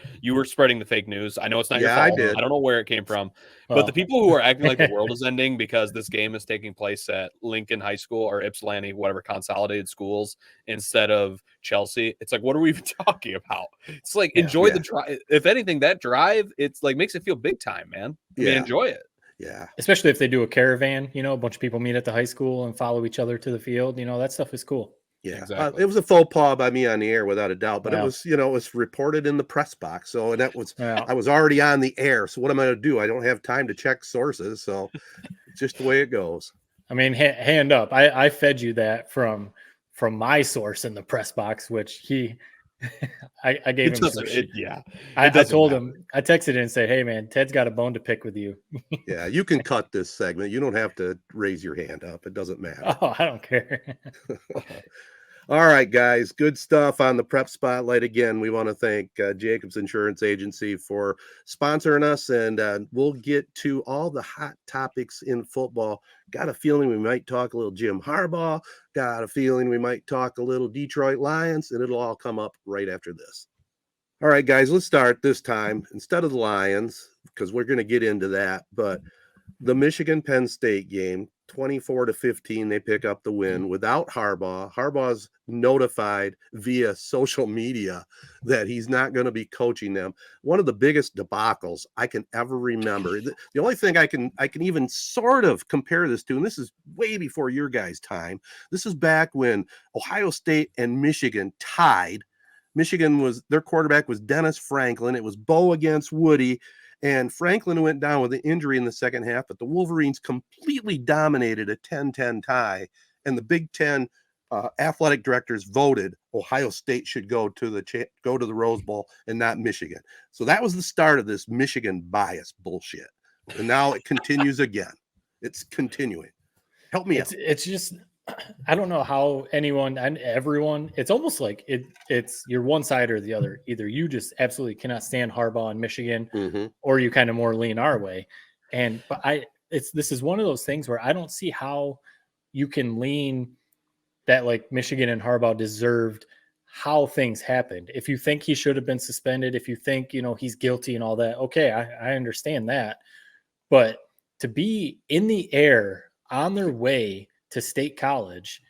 spreading the fake news. I know it's not your fault. I did. I don't know where it came from. But the people who are acting like the world is ending because this game is taking place at Lincoln High School or Ypsilanti, whatever consolidated schools, instead of Chelsea, it's like, what are we even talking about? It's like, enjoy the drive. If anything, that drive, it's like makes it feel big time, man. I mean, enjoy it. Yeah. Especially if they do a caravan, a bunch of people meet at the high school and follow each other to the field. That stuff is cool. Yeah, Exactly. it was a faux pas by me on the air without a doubt, but it Wow. was, it was reported in the press box. So, and that was, Yeah. I was already on the air. So what am I going to do? I don't have time to check sources. So it's just the way it goes. I mean, hand up. I fed you that from my source in the press box, which I gave him some shit. I told him, I texted him and said, "Hey man, Ted's got a bone to pick with you." Yeah, you can cut this segment. You don't have to raise your hand up. It doesn't matter. Oh, I don't care. All right, guys, good stuff on the Prep Spotlight. Again, we want to thank Jacobs Insurance Agency for sponsoring us, and we'll get to all the hot topics in football. Got a feeling we might talk a little Jim Harbaugh. Got a feeling we might talk a little Detroit Lions, and it'll all come up right after this. All right, guys, let's start this time instead of the Lions, because we're going to get into that, but the Michigan Penn State game, 24-15, they pick up the win without Harbaugh. Harbaugh's notified via social media that he's not going to be coaching them. One of the biggest debacles I can ever remember. The only thing I can even sort of compare this to, and this is way before your guys' time. This is back when Ohio State and Michigan tied. Their quarterback was Dennis Franklin. It was Bo against Woody. And Franklin went down with an injury in the second half, but the Wolverines completely dominated a 10-10 tie. And the Big Ten athletic directors voted Ohio State should go to the Rose Bowl and not Michigan. So that was the start of this Michigan bias bullshit. And now it continues again. It's continuing. Help me out. It's just, I don't know how anyone and everyone, it's almost like it's you're one side or the other. Either you just absolutely cannot stand Harbaugh in Michigan, or you kind of more lean our way. But this is one of those things where I don't see how you can lean that like Michigan and Harbaugh deserved how things happened. If you think he should have been suspended, if you think, he's guilty and all that, okay, I understand that. But to be in the air on their way to State College,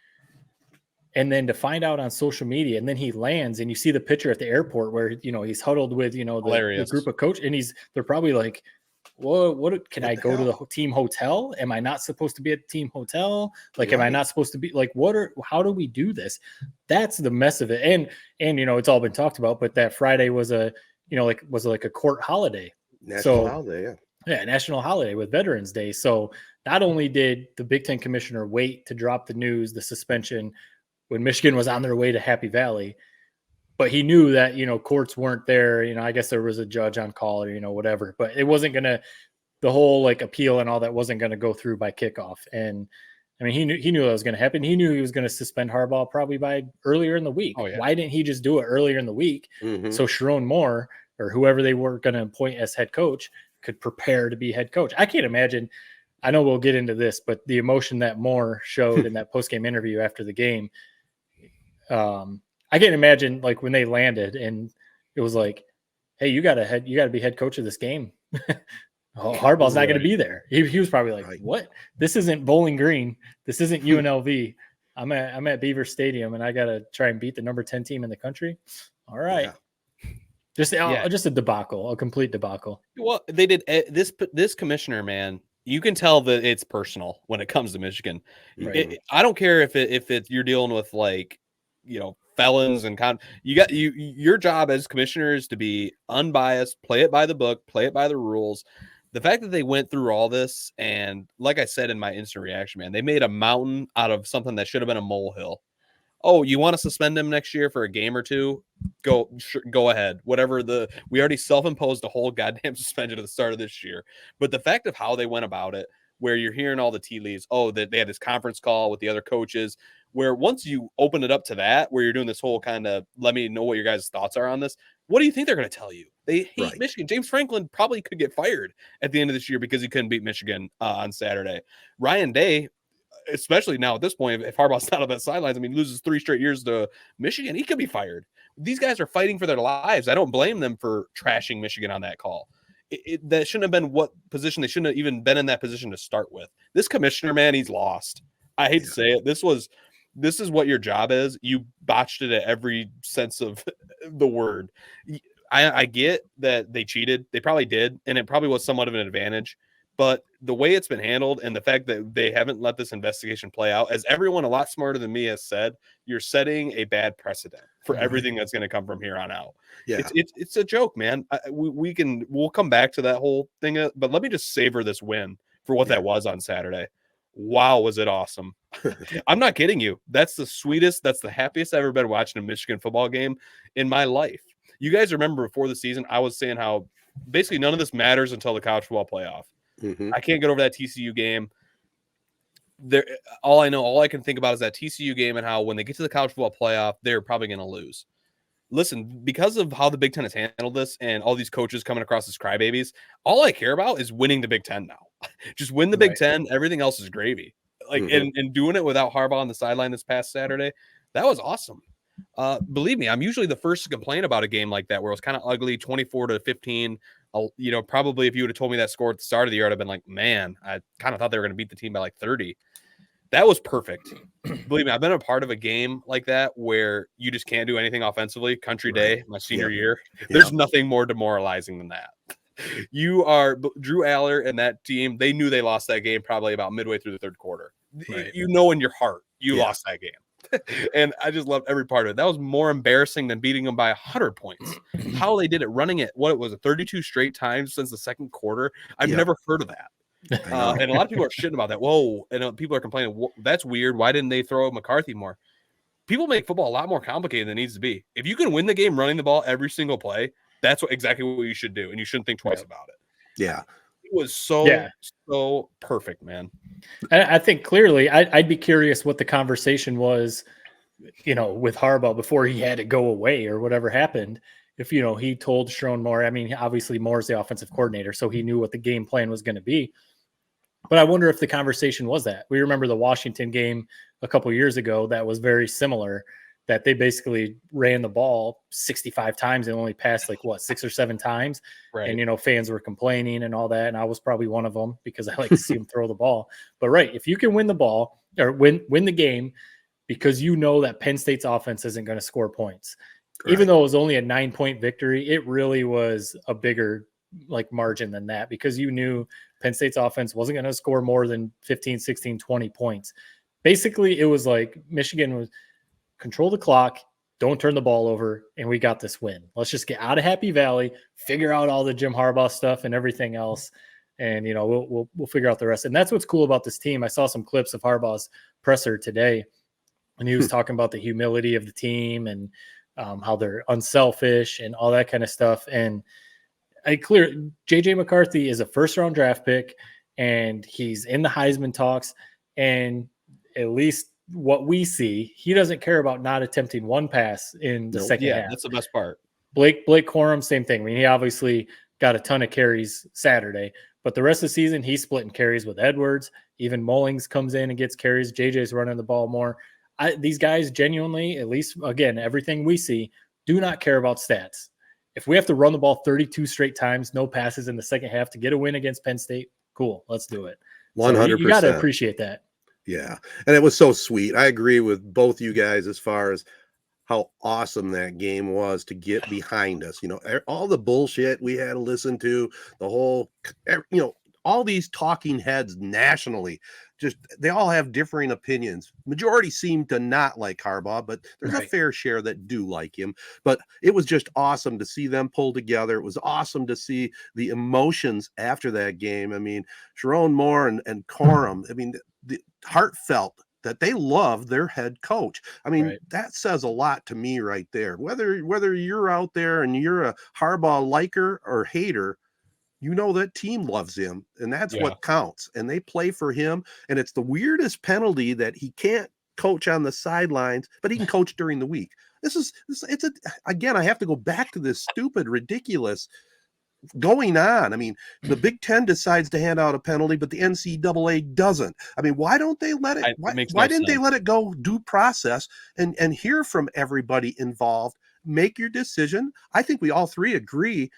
and then to find out on social media, and then he lands, and you see the picture at the airport where he's huddled with the group of coach, and they're probably like, what can I go to the team hotel? Am I not supposed to be at the team hotel? Like, right. Am I not supposed to be like, how do we do this? That's the mess of it. And it's all been talked about, but that Friday was a court holiday. National holiday, yeah, national holiday with Veterans Day. So not only did the Big Ten commissioner wait to drop the news, the suspension, when Michigan was on their way to Happy Valley, but he knew that, courts weren't there. I guess there was a judge on call or, whatever, but it wasn't going to, the whole like appeal and all that wasn't going to go through by kickoff. And I mean, he knew that was going to happen. He knew he was going to suspend Harbaugh probably by earlier in the week. Oh, yeah. Why didn't he just do it earlier in the week? So Sharon Moore or whoever they were going to appoint as head coach could prepare to be head coach. I can't imagine. I know we'll get into this, but the emotion that Moore showed in that post-game interview after the game, I can't imagine like when they landed and it was like, hey, you got to be head coach of this game. Harbaugh's not going to be there. He was probably like, what? This isn't Bowling Green. This isn't UNLV. I'm at Beaver Stadium and I got to try and beat the number 10 team in the country. All right. Yeah. Just a debacle, a complete debacle. Well, they did this commissioner, man. You can tell that it's personal when it comes to Michigan. Right. I don't care if it's you're dealing with like, felons and your job as commissioner is to be unbiased, play it by the book, play it by the rules. The fact that they went through all this and like I said in my instant reaction, man, they made a mountain out of something that should have been a molehill. Oh, you want to suspend him next year for a game or two? Go ahead. Whatever we already self-imposed a whole goddamn suspension at the start of this year. But the fact of how they went about it, where you're hearing all the tea leaves, that they had this conference call with the other coaches, where once you open it up to that, where you're doing this whole kind of, let me know what your guys' thoughts are on this. What do you think they're going to tell you? They hate Michigan. James Franklin probably could get fired at the end of this year because he couldn't beat Michigan on Saturday. Ryan Day, especially now at this point, if Harbaugh's not on that sidelines, I mean, loses 3 straight years to Michigan, he could be fired. These guys are fighting for their lives. I don't blame them for trashing Michigan on that call. That shouldn't have been what position. They shouldn't have even been in that position to start with. This commissioner, man, he's lost. I hate to say it. This is what your job is. You botched it at every sense of the word. I get that they cheated. They probably did, and it probably was somewhat of an advantage. But the way it's been handled and the fact that they haven't let this investigation play out, as everyone a lot smarter than me has said, you're setting a bad precedent for everything that's going to come from here on out. Yeah. It's a joke, man. We'll come back to that whole thing, but let me just savor this win for what that was on Saturday. Wow, was it awesome. I'm not kidding you. That's the sweetest, that's the happiest I've ever been watching a Michigan football game in my life. You guys remember before the season, I was saying how basically none of this matters until the college football playoff. I can't get over that TCU game. All I can think about is that TCU game and how when they get to the college football playoff, they're probably going to lose. Listen, because of how the Big Ten has handled this and all these coaches coming across as crybabies, all I care about is winning the Big Ten now. Just win the Big Ten. Everything else is gravy. And doing it without Harbaugh on the sideline this past Saturday, that was awesome. Believe me, I'm usually the first to complain about a game like that where it was kind of ugly, 24-15. Probably if you would have told me that score at the start of the year, I'd have been like, man, I kind of thought they were going to beat the team by like 30. That was perfect. Believe me, I've been a part of a game like that where you just can't do anything offensively. Country Day, my senior year. There's nothing more demoralizing than that. You are Drew Aller and that team. They knew they lost that game probably about midway through the third quarter. You know in your heart you lost that game. And I just loved every part of it. That was more embarrassing than beating them by 100 points. How they did it, running it, 32 straight times since the second quarter. I've never heard of that. And a lot of people are shitting about that. Whoa. And people are complaining, that's weird. Why didn't they throw McCarthy more? People make football a lot more complicated than it needs to be. If you can win the game running the ball every single play, that's exactly what you should do. And you shouldn't think twice about it. Yeah. It was so perfect, man. I think clearly I'd be curious what the conversation was, with Harbaugh before he had to go away or whatever happened. If, he told Sherrone Moore, I mean, obviously Moore's the offensive coordinator, so he knew what the game plan was going to be. But I wonder if the conversation was that. We remember the Washington game a couple years ago that was very similar, that they basically ran the ball 65 times and only passed 6 or 7 times. Right. And, fans were complaining and all that. And I was probably one of them because I like to see them throw the ball. But if you can win the ball or win the game because you know that Penn State's offense isn't going to score points. Right. Even though it was only a 9-point victory, it really was a bigger margin than that because you knew Penn State's offense wasn't going to score more than 15, 16, 20 points. Basically, it was like Michigan was control the clock, don't turn the ball over, and we got this win. Let's just get out of Happy Valley, figure out all the Jim Harbaugh stuff and everything else, and we'll figure out the rest. And that's what's cool about this team. I saw some clips of Harbaugh's presser today, and he was talking about the humility of the team and how they're unselfish and all that kind of stuff. And JJ McCarthy is a first-round draft pick, and he's in the Heisman talks. And at least what we see, he doesn't care about not attempting one pass in the second half. That's the best part. Blake Corum, same thing. I mean, he obviously got a ton of carries Saturday, but the rest of the season, he's splitting carries with Edwards. Even Mullings comes in and gets carries. JJ's running the ball more. These guys genuinely, at least, again, everything we see, do not care about stats. If we have to run the ball 32 straight times, no passes in the second half to get a win against Penn State, cool, let's do it. 100%. So you got to appreciate that. Yeah. And it was so sweet. I agree with both you guys as far as how awesome that game was to get behind us. All the bullshit we had to listen to, the whole, all these talking heads nationally, they all have differing opinions. Majority seem to not like Harbaugh, but there's a fair share that do like him. But it was just awesome to see them pull together. It was awesome to see the emotions after that game. I mean, Sherrone Moore and Corum, I mean, the heartfelt that they love their head coach. I mean, that says a lot to me right there. Whether you're out there and you're a Harbaugh liker or hater, that team loves him, and that's what counts. And they play for him. And it's the weirdest penalty that he can't coach on the sidelines, but he can coach during the week. Again, I have to go back to this stupid, ridiculous going on. I mean, the Big Ten decides to hand out a penalty, but the NCAA doesn't. I mean, why don't they let it? Why didn't they let it go due process and hear from everybody involved? Make your decision. I think we all three agree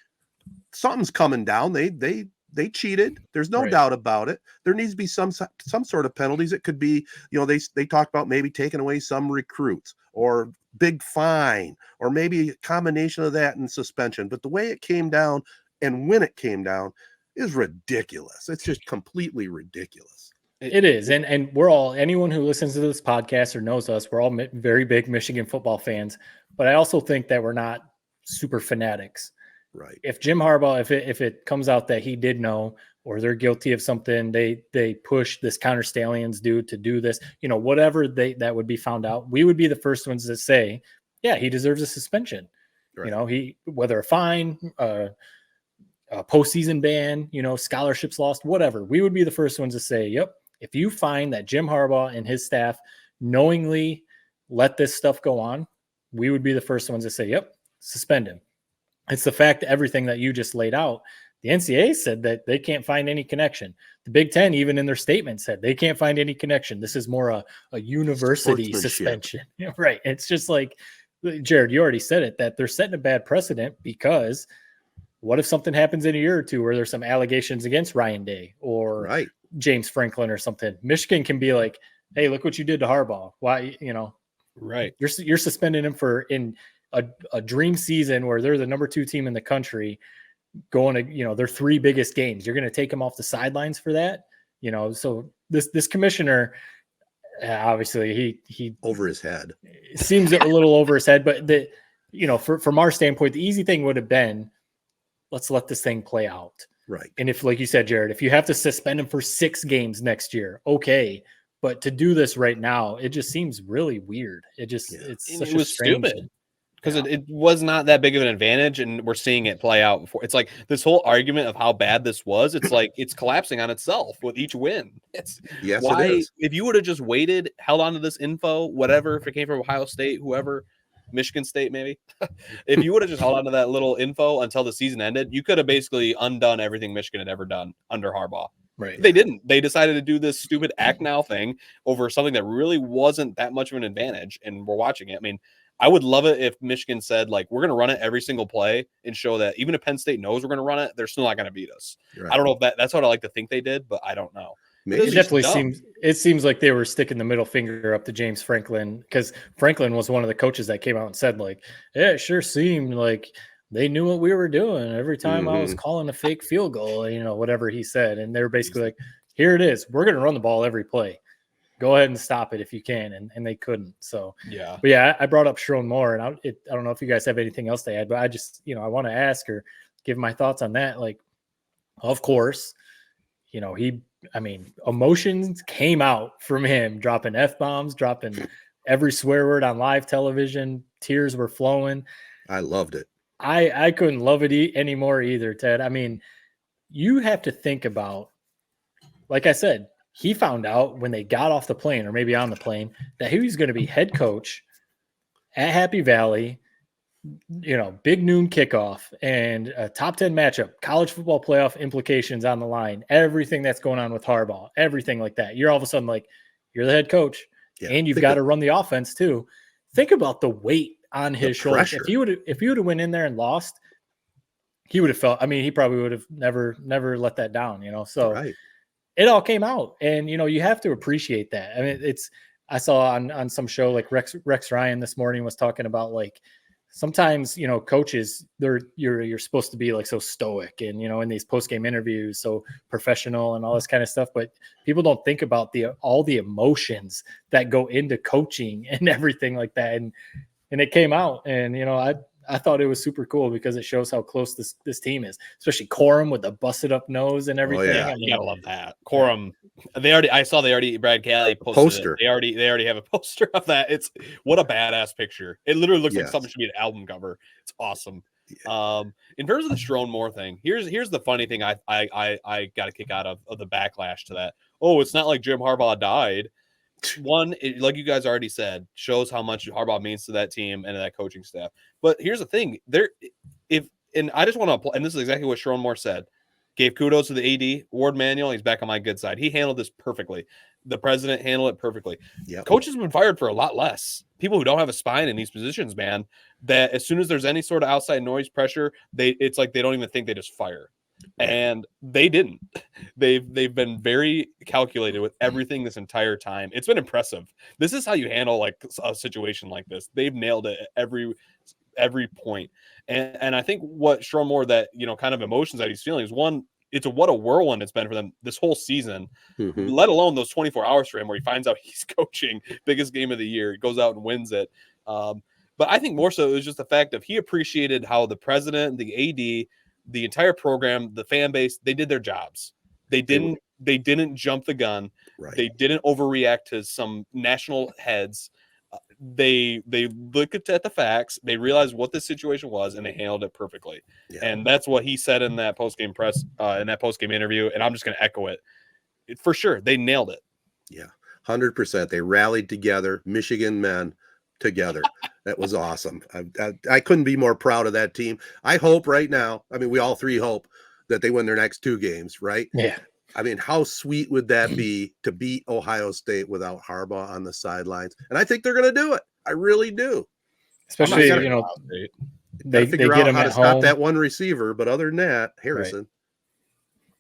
something's coming down. They cheated. There's no doubt about it. There needs to be some sort of penalties. It could be, they talked about maybe taking away some recruits or big fine or maybe a combination of that and suspension. But the way it came down and when it came down, is ridiculous. It's just completely ridiculous. It is. And we're all, anyone who listens to this podcast or knows us, we're all very big Michigan football fans. But I also think that we're not super fanatics. Right. If Jim Harbaugh, if it comes out that he did know, or they're guilty of something, they push this Connor Stallions dude to do this, whatever that would be found out, we would be the first ones to say, yeah, he deserves a suspension. Right. He, whether a fine, a postseason ban, scholarships lost, whatever, we would be the first ones to say, yep, if you find that Jim Harbaugh and his staff knowingly let this stuff go on, we would be the first ones to say, yep, suspend him. It's the fact, everything that you just laid out. The NCAA said that they can't find any connection. The Big Ten, even in their statement, said they can't find any connection. This is more a university suspension. Right. It's just like, Jared, you already said it, that they're setting a bad precedent, because what if something happens in a year or two where there's some allegations against Ryan Day or James Franklin or something? Michigan can be like, hey, look what you did to Harbaugh. Why, right. You're suspending him for in a dream season where they're the number 2 team in the country, going to, their 3 biggest games. You're going to take him off the sidelines for that, so this commissioner, obviously he over his head, seems a little over his head, but from our standpoint, the easy thing would have been, let's let this thing play out. Right. And if, like you said, Jared, if you have to suspend him for 6 games next year, okay. But to do this right now, it just seems really weird. It's such a strange, stupid. Because it was not that big of an advantage, and we're seeing it play out before. It's like this whole argument of how bad this was. It's like it's collapsing on itself with each win. It is. If you would have just waited, held on to this info, whatever, if it came from Ohio State, whoever, Michigan State, maybe, if you would have just held on to that little info until the season ended, you could have basically undone everything Michigan had ever done under Harbaugh. Right. They didn't. They decided to do this stupid act now thing over something that really wasn't that much of an advantage, and we're watching it. I mean, I would love it if Michigan said, like, we're going to run it every single play and show that even if Penn State knows we're going to run it, they're still not going to beat us. Right. I don't know if that's what I like to think they did, but I don't know. It definitely seems like they were sticking the middle finger up to James Franklin, because Franklin was one of the coaches that came out and said, like, yeah, it sure seemed like they knew what we were doing every time I was calling a fake field goal, whatever he said. And they were basically like, here it is. We're going to run the ball every play. Go ahead and stop it if you can. And they couldn't. So, yeah. But yeah, I brought up Sharon Moore, and I don't know if you guys have anything else to add, but I just, I want to ask or give my thoughts on that. Like, of course, emotions came out from him, dropping F-bombs, dropping every swear word on live television. Tears were flowing. I loved it. I couldn't love it anymore either, Ted. I mean, you have to think about, like I said, he found out when they got off the plane, or maybe on the plane, that he was going to be head coach at Happy Valley, big noon kickoff and a top 10 matchup, college football playoff implications on the line, everything that's going on with Harbaugh, everything like that. You're all of a sudden like, you're the head coach, and you've got to run the offense too. Think about the weight on his shoulders. If he would have went in there and lost, he would have felt, he probably would have never let that down, So it all came out, and, you have to appreciate that. I mean, I saw on some show, like Rex Ryan this morning was talking about, like, sometimes, coaches, you're supposed to be like so stoic and, in these post-game interviews, so professional and all this kind of stuff. But people don't think about all the emotions that go into coaching and everything like that. And it came out, and, I thought it was super cool because it shows how close this team is, especially Corum with the busted up nose and everything. Oh, yeah. You gotta love that. Corum. I saw Brad Cali posted it. They already have a poster of that. It's what a badass picture. It literally looks like something should be an album cover. It's awesome. Yeah. In terms of the Sharon Moore thing, here's the funny thing I got a kick out of the backlash to that. Oh, it's not like Jim Harbaugh died. One, like you guys already said, shows how much Harbaugh means to that team and to that coaching staff. But here's the thing: I just want to, and this is exactly what Sharon Moore said. Gave kudos to the AD, Ward Manuel. He's back on my good side. He handled this perfectly. The president handled it perfectly. Yep. Coaches have been fired for a lot less. People who don't have a spine in these positions, man. That as soon as there's any sort of outside noise pressure, it's like they don't even think, they just fire. And they didn't. They've been very calculated with everything this entire time. It's been impressive. This is how you handle like a situation like this. They've nailed it at every point. And I think what Sharon Moore, that kind of emotions that he's feeling, is one, what a whirlwind it's been for them this whole season, Mhm. let alone those 24 hours for him where he finds out he's coaching biggest game of the year. He goes out and wins it. But I think more so it was just the fact of he appreciated how the president, the AD, the entire program, the fan base, they did their jobs. They didn't jump the gun. Right. They didn't overreact to some national heads. They looked at the facts. They realized what the situation was, and they handled it perfectly. Yeah. And that's what he said in that postgame press, in that postgame interview. And I'm just going to echo it. For sure, they nailed it. Yeah, 100%. They rallied together, Michigan men together. That was awesome. I couldn't be more proud of that team. I hope right now, I mean, we all three hope that they win their next 2 games, right? Yeah. I mean, how sweet would that be to beat Ohio State without Harbaugh on the sidelines? And I think they're going to do it. I really do. Especially, gonna- you know, They they figure get out them how to at stop home. that one receiver, but other than that, Harrison.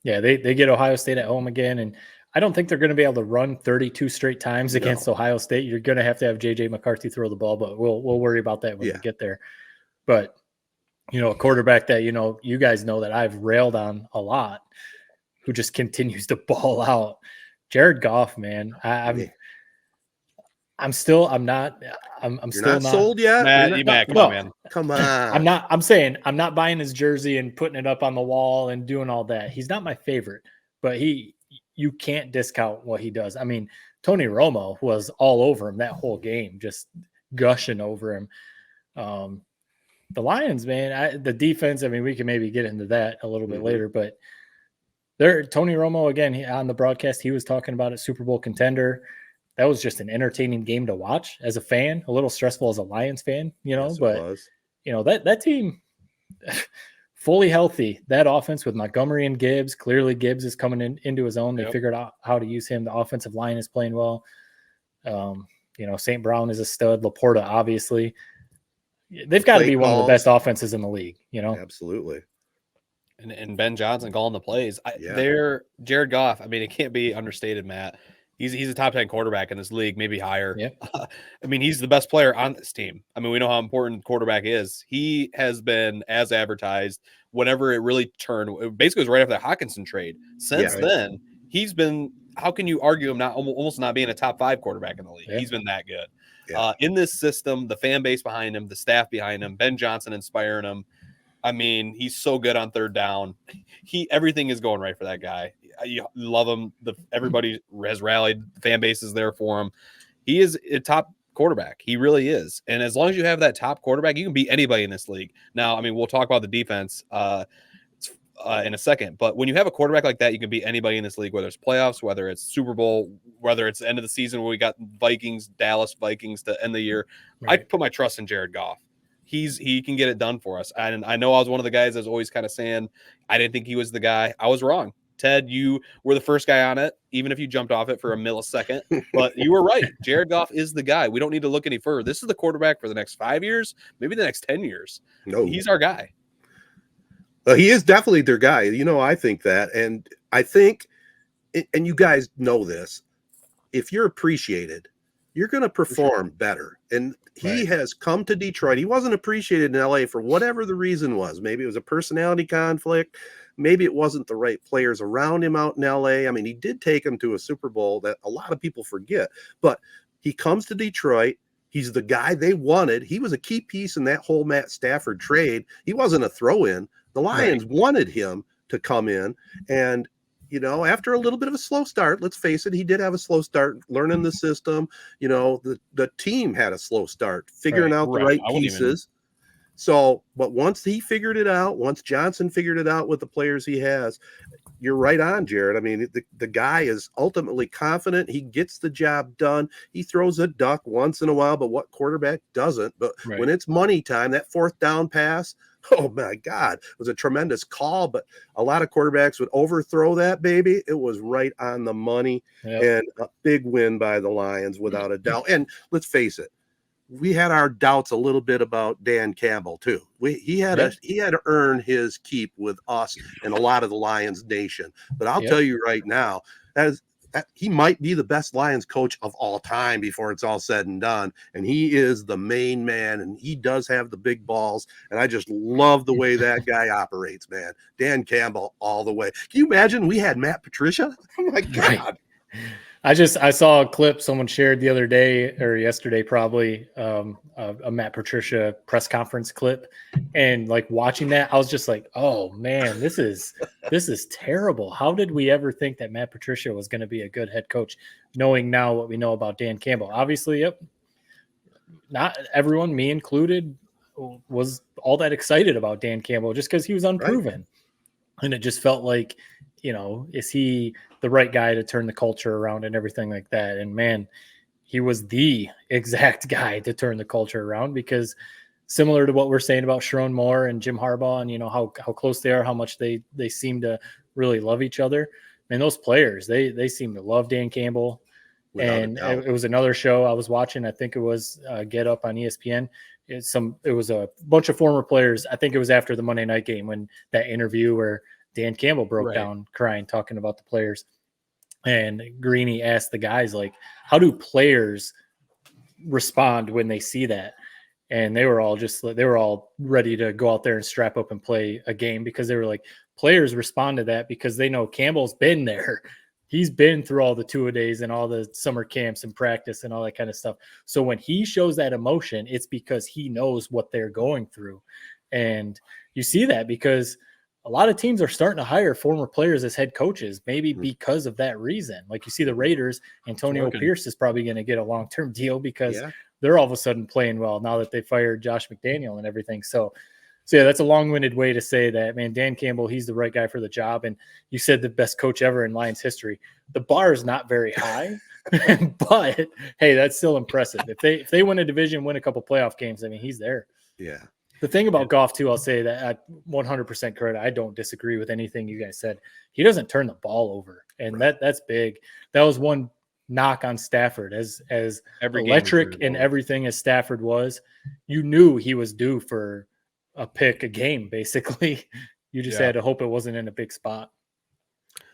Yeah, they get Ohio State at home again, and I don't think they're going to be able to run 32 straight times against Ohio State. You're going to have J.J. McCarthy throw the ball, but we'll worry about that when we get there. But, you know, a quarterback that, you know, you guys know that I've railed on a lot, who just continues to ball out. Jared Goff, man. I'm You're not sold yet? Matt, come on, man. Come on. I'm not buying his jersey and putting it up on the wall and doing all that. He's not my favorite, but you can't discount what he does. I mean, Tony Romo was all over him that whole game, just gushing over him. The Lions, man, the defense, I mean, we can maybe get into that a little bit later, but Tony Romo, again, on the broadcast, he was talking about a Super Bowl contender. That was just an entertaining game to watch as a fan, a little stressful as a Lions fan, you know, but you know, that team fully healthy, that offense with Montgomery and Gibbs, clearly Gibbs is coming into his own. They figured out how to use him. The offensive line is playing well. You know, St. Brown is a stud. Laporta, obviously. They've got to be one of the best offenses in the league, you know? Absolutely. And Ben Johnson calling the plays. They're Jared Goff. I mean, it can't be understated, Matt. He's a top 10 quarterback in this league, maybe higher. Yeah. I mean, he's the best player on this team. I mean, we know how important quarterback is. He has been as advertised whenever it really turned. It basically was right after the Hawkinson trade. Since then, he's been. How can you argue him almost not being a top 5 quarterback in the league? Yeah. He's been that good. Yeah. In this system, the fan base behind him, the staff behind him, Ben Johnson inspiring him. I mean, he's so good on third down. Everything is going right for that guy. You love him. Everybody has rallied. The fan base is there for him. He is a top quarterback. He really is. And as long as you have that top quarterback, you can beat anybody in this league. Now, I mean, we'll talk about the defense in a second. But when you have a quarterback like that, you can beat anybody in this league, whether it's playoffs, whether it's Super Bowl, whether it's the end of the season where we got Dallas Vikings to end the year. Right. I put my trust in Jared Goff. He can get it done for us. And I know I was one of the guys that was always kind of saying I didn't think he was the guy. I was wrong. Ted, you were the first guy on it, even if you jumped off it for a millisecond. But you were right. Jared Goff is the guy. We don't need to look any further. This is the quarterback for the next 5 years, maybe the next 10 years. No, he's our guy. He is definitely their guy. You know, I think that. And I think, and you guys know this, if you're appreciated, you're going to perform better. And he has come to Detroit. He wasn't appreciated in LA for whatever the reason was. Maybe it was a personality conflict. Maybe it wasn't the right players around him out in LA. I mean, he did take him to a Super Bowl that a lot of people forget. But he comes to Detroit. He's the guy they wanted. He was a key piece in that whole Matt Stafford trade. He wasn't a throw-in. The Lions wanted him to come in. And, you know, after a little bit of a slow start, let's face it, he did have a slow start learning the system. You know, the team had a slow start figuring out the right pieces. So, but once he figured it out, once Johnson figured it out with the players he has, you're right on, Jared. I mean, the guy is ultimately confident. He gets the job done. He throws a duck once in a while, but what quarterback doesn't? But when it's money time, that fourth down pass, oh my God, it was a tremendous call, but a lot of quarterbacks would overthrow that baby. It was right on the money and a big win by the Lions without a doubt. And let's face it, we had our doubts a little bit about Dan Campbell too. He had to earn his keep with us and a lot of the Lions nation. But I'll tell you right now, as he might be the best Lions coach of all time before it's all said and done. And he is the main man, and he does have the big balls. And I just love the way that guy operates, man. Dan Campbell all the way. Can you imagine we had Matt Patricia? Oh my God. I saw a clip someone shared the other day or yesterday, probably a Matt Patricia press conference clip, and like watching that, I was just like, oh man, this is terrible. How did we ever think that Matt Patricia was going to be a good head coach, knowing now what we know about Dan Campbell? Obviously, yep, not everyone, me included, was all that excited about Dan Campbell just because he was unproven, and it just felt like, is he the right guy to turn the culture around and everything like that? And man, he was the exact guy to turn the culture around, because similar to what we're saying about Sharon Moore and Jim Harbaugh, and how close they are, how much they seem to really love each other. And those players, they seem to love Dan Campbell. And it was another show I was watching. I think it was Get Up on ESPN. It was a bunch of former players. I think it was after the Monday night game, when that interview where Dan Campbell broke down crying, talking about the players. And Greeny asked the guys, like, how do players respond when they see that? And they were all ready to go out there and strap up and play a game, because they were like, players respond to that because they know Campbell's been there. He's been through all the two-a-days and all the summer camps and practice and all that kind of stuff. So when he shows that emotion, it's because he knows what they're going through. And you see that because a lot of teams are starting to hire former players as head coaches, maybe because of that reason. Like you see the Raiders, Antonio Pierce is probably going to get a long-term deal because they're all of a sudden playing well now that they fired Josh McDaniel and everything. So yeah, that's a long-winded way to say that, man, Dan Campbell, he's the right guy for the job. And you said the best coach ever in Lions history. The bar is not very high, but hey, that's still impressive. If they win a division, win a couple playoff games, I mean, he's there. Yeah. The thing about Goff, too, I'll say that at 100% credit, I don't disagree with anything you guys said. He doesn't turn the ball over, and that's big. That was one knock on Stafford. As electric and everything as Stafford was, you knew he was due for a pick a game, basically. You just had to hope it wasn't in a big spot.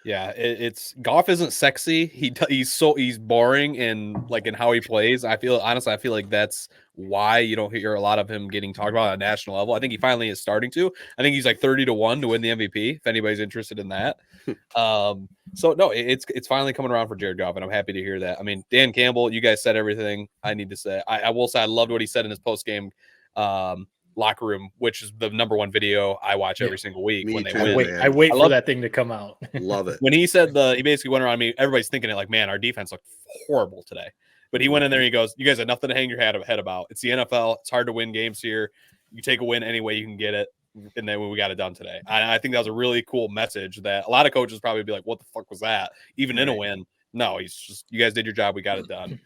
Yeah, it's Goff isn't sexy. He's boring in how he plays. I feel like that's why you don't hear a lot of him getting talked about on a national level. I think he finally is starting to. I think he's like 30-1 to win the MVP, if anybody's interested in that. So no, it's finally coming around for Jared Goff, and I'm happy to hear that. I mean, Dan Campbell, you guys said everything I need to say. I will say I loved what he said in his post game locker room, which is the number one video I watch every single week when they win. I wait for that thing to come out. Love it. When he said he basically went around me, everybody's thinking it like, man, our defense looked horrible today. But he went in there, he goes, you guys have nothing to hang your head about. It's the NFL. It's hard to win games here. You take a win any way you can get it. And then we got it done today. I think that was a really cool message that a lot of coaches probably be like, what the fuck was that? Even in a win. No, he's just, you guys did your job. We got it done.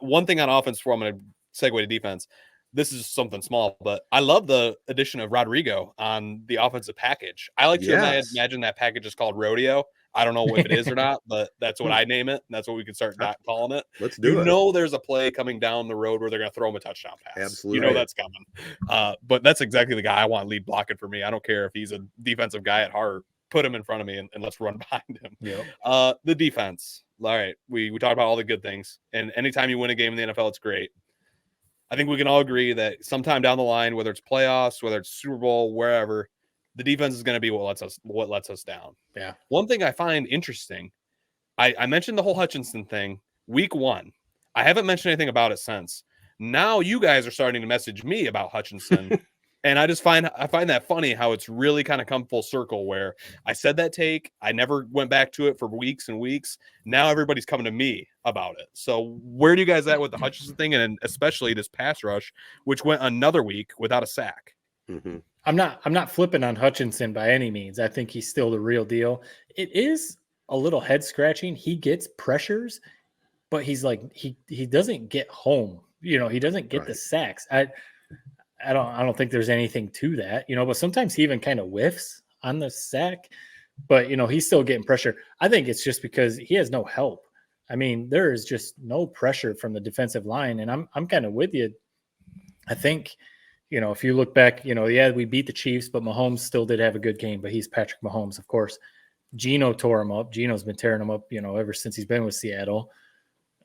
One thing on offense before I'm going to segue to defense. This is something small, but I love the addition of Rodrigo on the offensive package. I like to imagine that package is called Rodeo. I don't know if it is or not, but that's what I name it. And that's what we can start calling it. Let's do it. You know, there's a play coming down the road where they're going to throw him a touchdown pass. Absolutely. You know that's coming. But that's exactly the guy I want lead blocking for me. I don't care if he's a defensive guy at heart. Put him in front of me and let's run behind him. Yep. The defense. All right. We talked about all the good things. And anytime you win a game in the NFL, it's great. I think we can all agree that sometime down the line, whether it's playoffs, whether it's Super Bowl, wherever, the defense is going to be what lets us down. Yeah. One thing I find interesting, I mentioned the whole Hutchinson thing week 1. I haven't mentioned anything about it since. Now you guys are starting to message me about Hutchinson. And I find that funny how it's really kind of come full circle where I said that take. I never went back to it for weeks and weeks. Now everybody's coming to me about it. So where do you guys at with the Hutchinson thing? And especially this pass rush, which went another week without a sack. Mm-hmm. I'm not flipping on Hutchinson by any means. I think he's still the real deal. It is a little head scratching. He gets pressures, but he's like, he doesn't get home. He doesn't get the sacks. I don't think there's anything to that, but sometimes he even kind of whiffs on the sack, but he's still getting pressure. I think it's just because he has no help. I mean, there is just no pressure from the defensive line. And I'm kind of with you. I think, if you look back, we beat the Chiefs, but Mahomes still did have a good game, but he's Patrick Mahomes, of course. Geno tore him up. Geno's been tearing him up, ever since he's been with Seattle.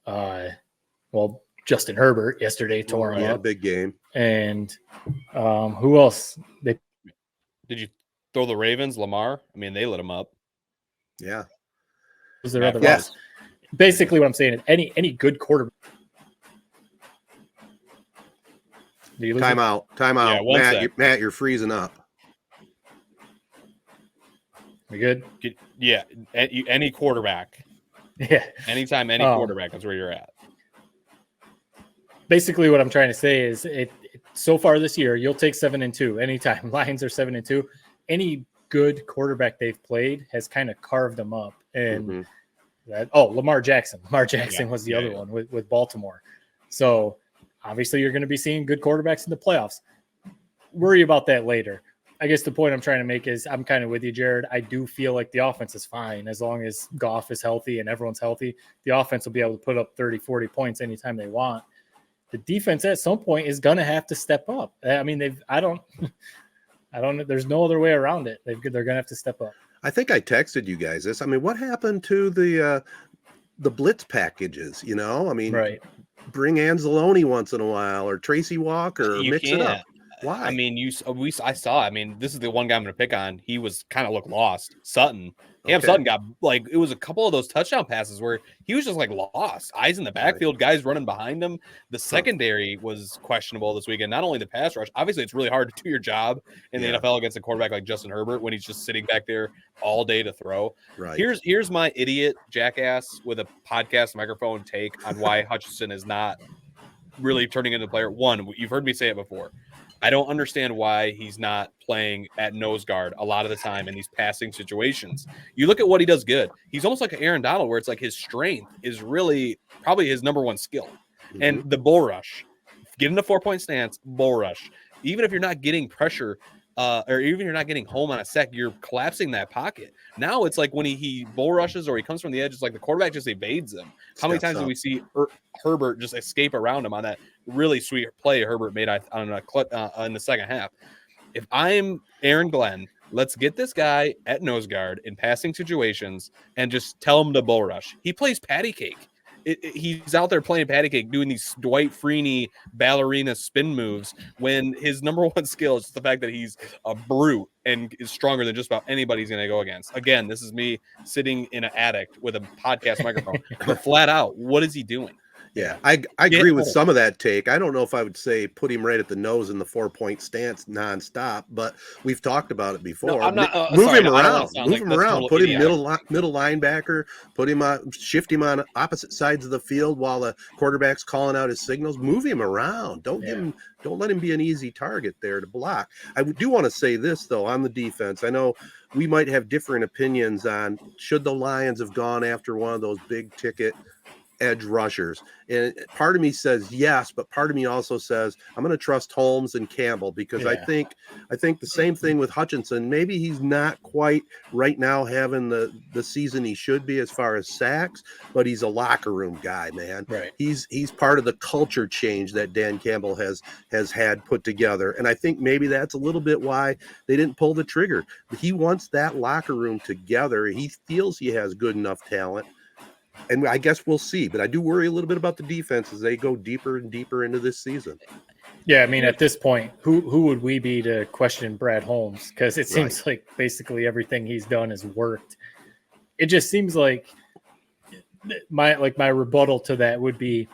Well, Justin Herbert yesterday tore him He had a up. big game. And who else? Did you throw the Ravens, Lamar? I mean, they lit him up. Yeah. Was there other Yes. ones? Basically, what I'm saying is any good quarterback. Do you lose Time it? out. Yeah, one sec. Matt, you're freezing up. We good? Yeah, any quarterback. Yeah. Anytime, any quarterback, that's where you're at. Basically, what I'm trying to say is, so far this year, you'll take 7-2 anytime. Lions are 7-2. Any good quarterback they've played has kind of carved them up. And Lamar Jackson. Lamar Jackson was the other one with Baltimore. So obviously, you're going to be seeing good quarterbacks in the playoffs. Worry about that later. I guess the point I'm trying to make is I'm kind of with you, Jared. I do feel like the offense is fine as long as Goff is healthy and everyone's healthy. The offense will be able to put up 30, 40 points anytime they want. The defense at some point is going to have to step up. I mean, I don't know. There's no other way around it. They're going to have to step up. I think I texted you guys this. I mean, what happened to the blitz packages? I mean, Right. Bring Anzalone once in a while, or Tracy Walker, or mix it up. Why? I mean, I saw. I mean, this is the one guy I'm going to pick on. He was kind of looked lost. Sutton. Cam Sutton got it was a couple of those touchdown passes where he was just lost. Eyes in the backfield, guys running behind him. The secondary was questionable this weekend. Not only the pass rush. Obviously, it's really hard to do your job in the NFL against a quarterback like Justin Herbert when he's just sitting back there all day to throw. Right. Here's my idiot jackass with a podcast microphone take on why Hutchinson is not really turning into a player. One, you've heard me say it before. I don't understand why he's not playing at nose guard a lot of the time in these passing situations. You look at what he does good. He's almost like Aaron Donald, where it's like his strength is really probably his number one skill. Mm-hmm. And the bull rush, get in a 4-point stance, bull rush. Even if you're not getting pressure, or even you're not getting home on a sack, you're collapsing that pocket. Now it's like when he bull rushes or he comes from the edge, it's like the quarterback just evades him. How many times do we see Herbert just escape around him on that really sweet play Herbert made on a clip in the second half? If I'm Aaron Glenn, let's get this guy at nose guard in passing situations and just tell him to bull rush. He plays patty cake. He's out there playing patty cake, doing these Dwight Freeney ballerina spin moves when his number one skill is just the fact that he's a brute and is stronger than just about anybody he's going to go against. Again, this is me sitting in an attic with a podcast microphone. But flat out, what is he doing? Yeah, I agree with some of that take. I don't know if I would say put him right at the nose in the 4-point stance nonstop, but we've talked about it before. No, I'm not, move him him around. Put him middle linebacker. Put him on, shift him on opposite sides of the field while the quarterback's calling out his signals. Move him around. Don't let him be an easy target there to block. I do want to say this though on the defense. I know we might have different opinions on should the Lions have gone after one of those big ticket edge rushers, and part of me says yes, but part of me also says I'm going to trust Holmes and Campbell because I think the same thing with Hutchinson. Maybe he's not quite right now having the season he should be as far as sacks, but he's a locker room guy, man. Right. He's part of the culture change that Dan Campbell has had put together, and I think maybe that's a little bit why they didn't pull the trigger. He wants that locker room together. He feels he has good enough talent. And I guess we'll see, but I do worry a little bit about the defense as they go deeper and deeper into this season. Yeah, I mean, at this point, who would we be to question Brad Holmes? Because it seems like basically everything he's done has worked. It just seems like my rebuttal to that would be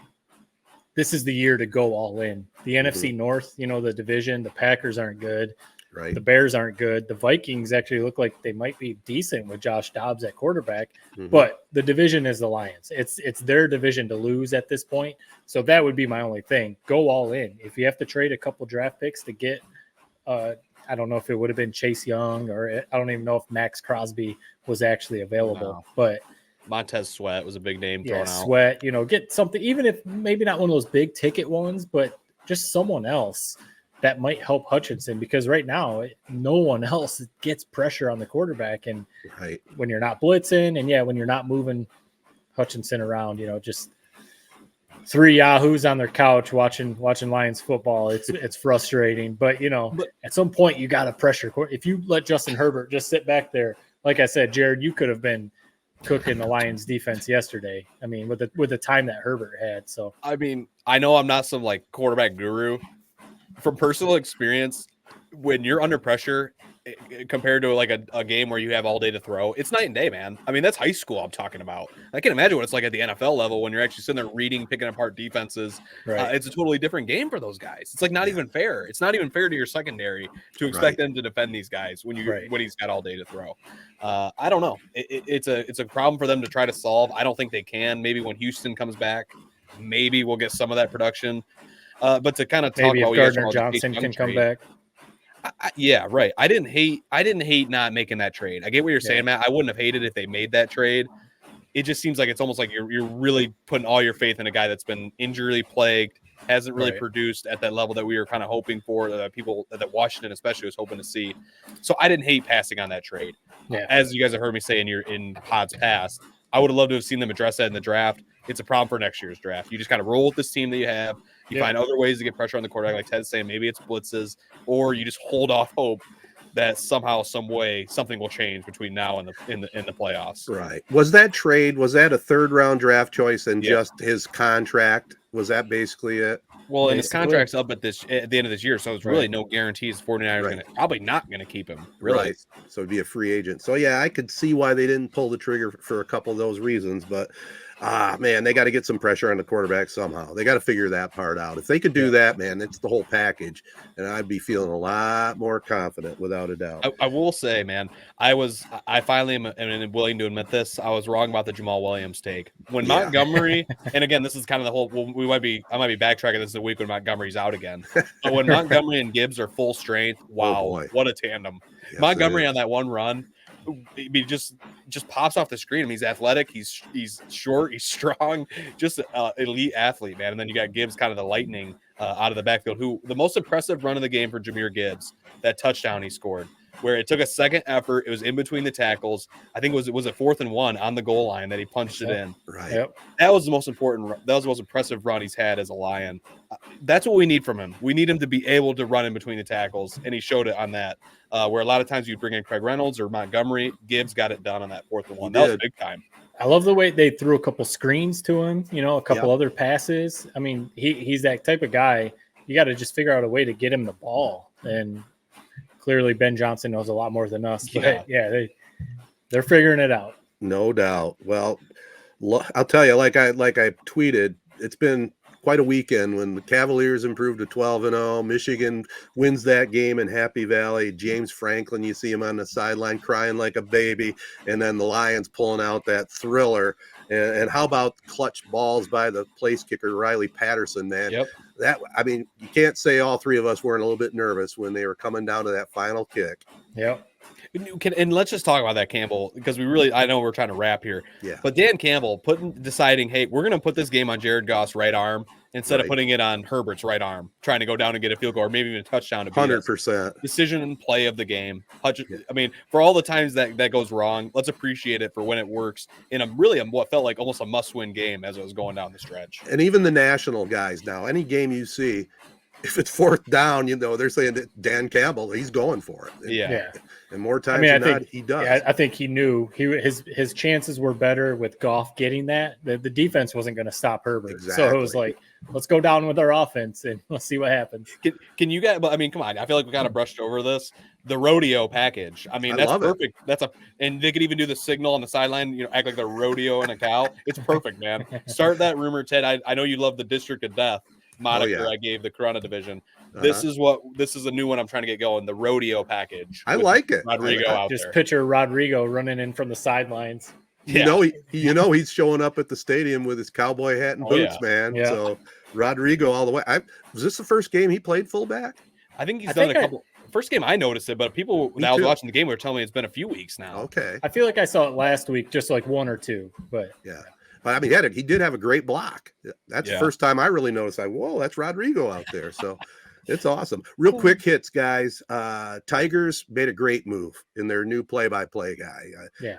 this is the year to go all in. The NFC North, the division, the Packers aren't good. Right. The Bears aren't good. The Vikings actually look like they might be decent with Josh Dobbs at quarterback, but the division is the Lions. It's their division to lose at this point. So that would be my only thing. Go all in. If you have to trade a couple draft picks to get, I don't know if it would have been Chase Young or I don't even know if Max Crosby was actually available, but Montez Sweat was a big name thrown out. Sweat, get something, even if maybe not one of those big ticket ones, but just someone else that might help Hutchinson, because right now no one else gets pressure on the quarterback. And when you're not blitzing and when you're not moving Hutchinson around, just three yahoos on their couch watching Lions football. It's frustrating, but at some point you got to pressure. If you let Justin Herbert just sit back there like I said, Jared, you could have been cooking the Lions defense yesterday. I mean, with the time that Herbert had. So I mean, I know I'm not some like quarterback guru. From personal experience, when you're under pressure compared to like a game where you have all day to throw, it's night and day, man. I mean, that's high school I'm talking about. I can imagine what it's like at the NFL level when you're actually sitting there reading, picking apart defenses. right. It's a totally different game for those guys. It's like not even fair. It's not even fair to your secondary to expect them to defend these guys when when he's got all day to throw. I don't know. It's a problem for them to try to solve. I don't think they can. Maybe when Houston comes back, maybe we'll get some of that production. But to kind of talk maybe about if Gardner Johnson can come back. Yeah, right. I didn't hate not making that trade. I get what you're saying, Matt. I wouldn't have hated if they made that trade. It just seems like it's almost like you're really putting all your faith in a guy that's been injury plagued, hasn't really produced at that level that we were kind of hoping for, that Washington especially was hoping to see. So I didn't hate passing on that trade. Yeah. As you guys have heard me say in pods past, I would have loved to have seen them address that in the draft. It's a problem for next year's draft. You just kind of roll with this team that you have. You find other ways to get pressure on the quarterback, like Ted's saying. Maybe it's blitzes, or you just hold off hope that somehow, some way, something will change between now and in the playoffs. Right. Was that a third round draft choice and just his contract? Was that basically it? Well, and his contract's up at the end of this year, so there's really no guarantees 49ers are probably not going to keep him. Really. Right. So it'd be a free agent. So yeah, I could see why they didn't pull the trigger for a couple of those reasons, but man, they got to get some pressure on the quarterback somehow. They got to figure that part out. If they could do that, man, it's the whole package, and I'd be feeling a lot more confident without a doubt. I will say, man, I finally am willing to admit this. I was wrong about the Jamal Williams take. When Montgomery, and again, this is kind of the whole. I might be backtracking. This is the week when Montgomery's out again. But when Montgomery and Gibbs are full strength, wow, what a tandem! Yes, Montgomery on that one run. He just pops off the screen. I mean, he's athletic. He's short. He's strong. Just an elite athlete, man. And then you got Gibbs, kind of the lightning out of the backfield. Who the most impressive run of the game for Jahmyr Gibbs? That touchdown he scored, where it took a second effort. It was in between the tackles. I think it was a 4th and 1 on the goal line that he punched it in. Right. Yep. That was the most important. That was the most impressive run he's had as a Lion. That's what we need from him. We need him to be able to run in between the tackles, and he showed it on that. Where a lot of times you bring in Craig Reynolds or Montgomery, Gibbs got it done on that 4th and 1. That was big time. I love the way they threw a couple screens to him, a couple other passes. I mean, he's that type of guy. You got to just figure out a way to get him the ball. And clearly Ben Johnson knows a lot more than us. But they're figuring it out. No doubt. Well, I'll tell you, like I tweeted, it's been quite a weekend when the Cavaliers improved to 12-0. Michigan wins that game in Happy Valley. James Franklin, you see him on the sideline crying like a baby, and then the Lions pulling out that thriller. And how about clutch balls by the place kicker Riley Patterson, man? Yep. You can't say all three of us weren't a little bit nervous when they were coming down to that final kick. Yep. And let's just talk about that, Campbell, because I know we're trying to wrap here. Yeah. But Dan Campbell deciding, hey, we're going to put this game on Jared Goff's right arm instead of putting it on Herbert's right arm, trying to go down and get a field goal or maybe even a touchdown. 100%. Decision and play of the game. I mean, for all the times that goes wrong, let's appreciate it for when it works in what felt like almost a must-win game as it was going down the stretch. And even the national guys now, any game you see, if it's 4th down, they're saying that Dan Campbell, he's going for it. Yeah. And more times than not, he does. Yeah, I think he knew his chances were better with Goff getting that. The defense wasn't going to stop Herbert. Exactly. So it was like, let's go down with our offense and let's see what happens. Can you guys, I mean, come on. I feel like we kind of brushed over this. The rodeo package. I mean, that's perfect. And they could even do the signal on the sideline, act like they're rodeoing a cow. It's perfect, man. Start that rumor, Ted. I know you love the District of Death moniker I gave the Corunna division. This is a new one I'm trying to get going. The rodeo package. I like it. Rodrigo out just there. Picture Rodrigo running in from the sidelines. Yeah. He's showing up at the stadium with his cowboy hat and boots, man. Yeah. So Rodrigo all the way. Was this the first game he played fullback? I think he's done a couple. First game I noticed it, but people that I was watching the game were telling me it's been a few weeks now. Okay. I feel like I saw it last week, just like 1 or 2, but yeah. I mean, he did have a great block. That's the first time I really noticed. Whoa, that's Rodrigo out there. So it's awesome. Real quick hits, guys. Tigers made a great move in their new play-by-play guy.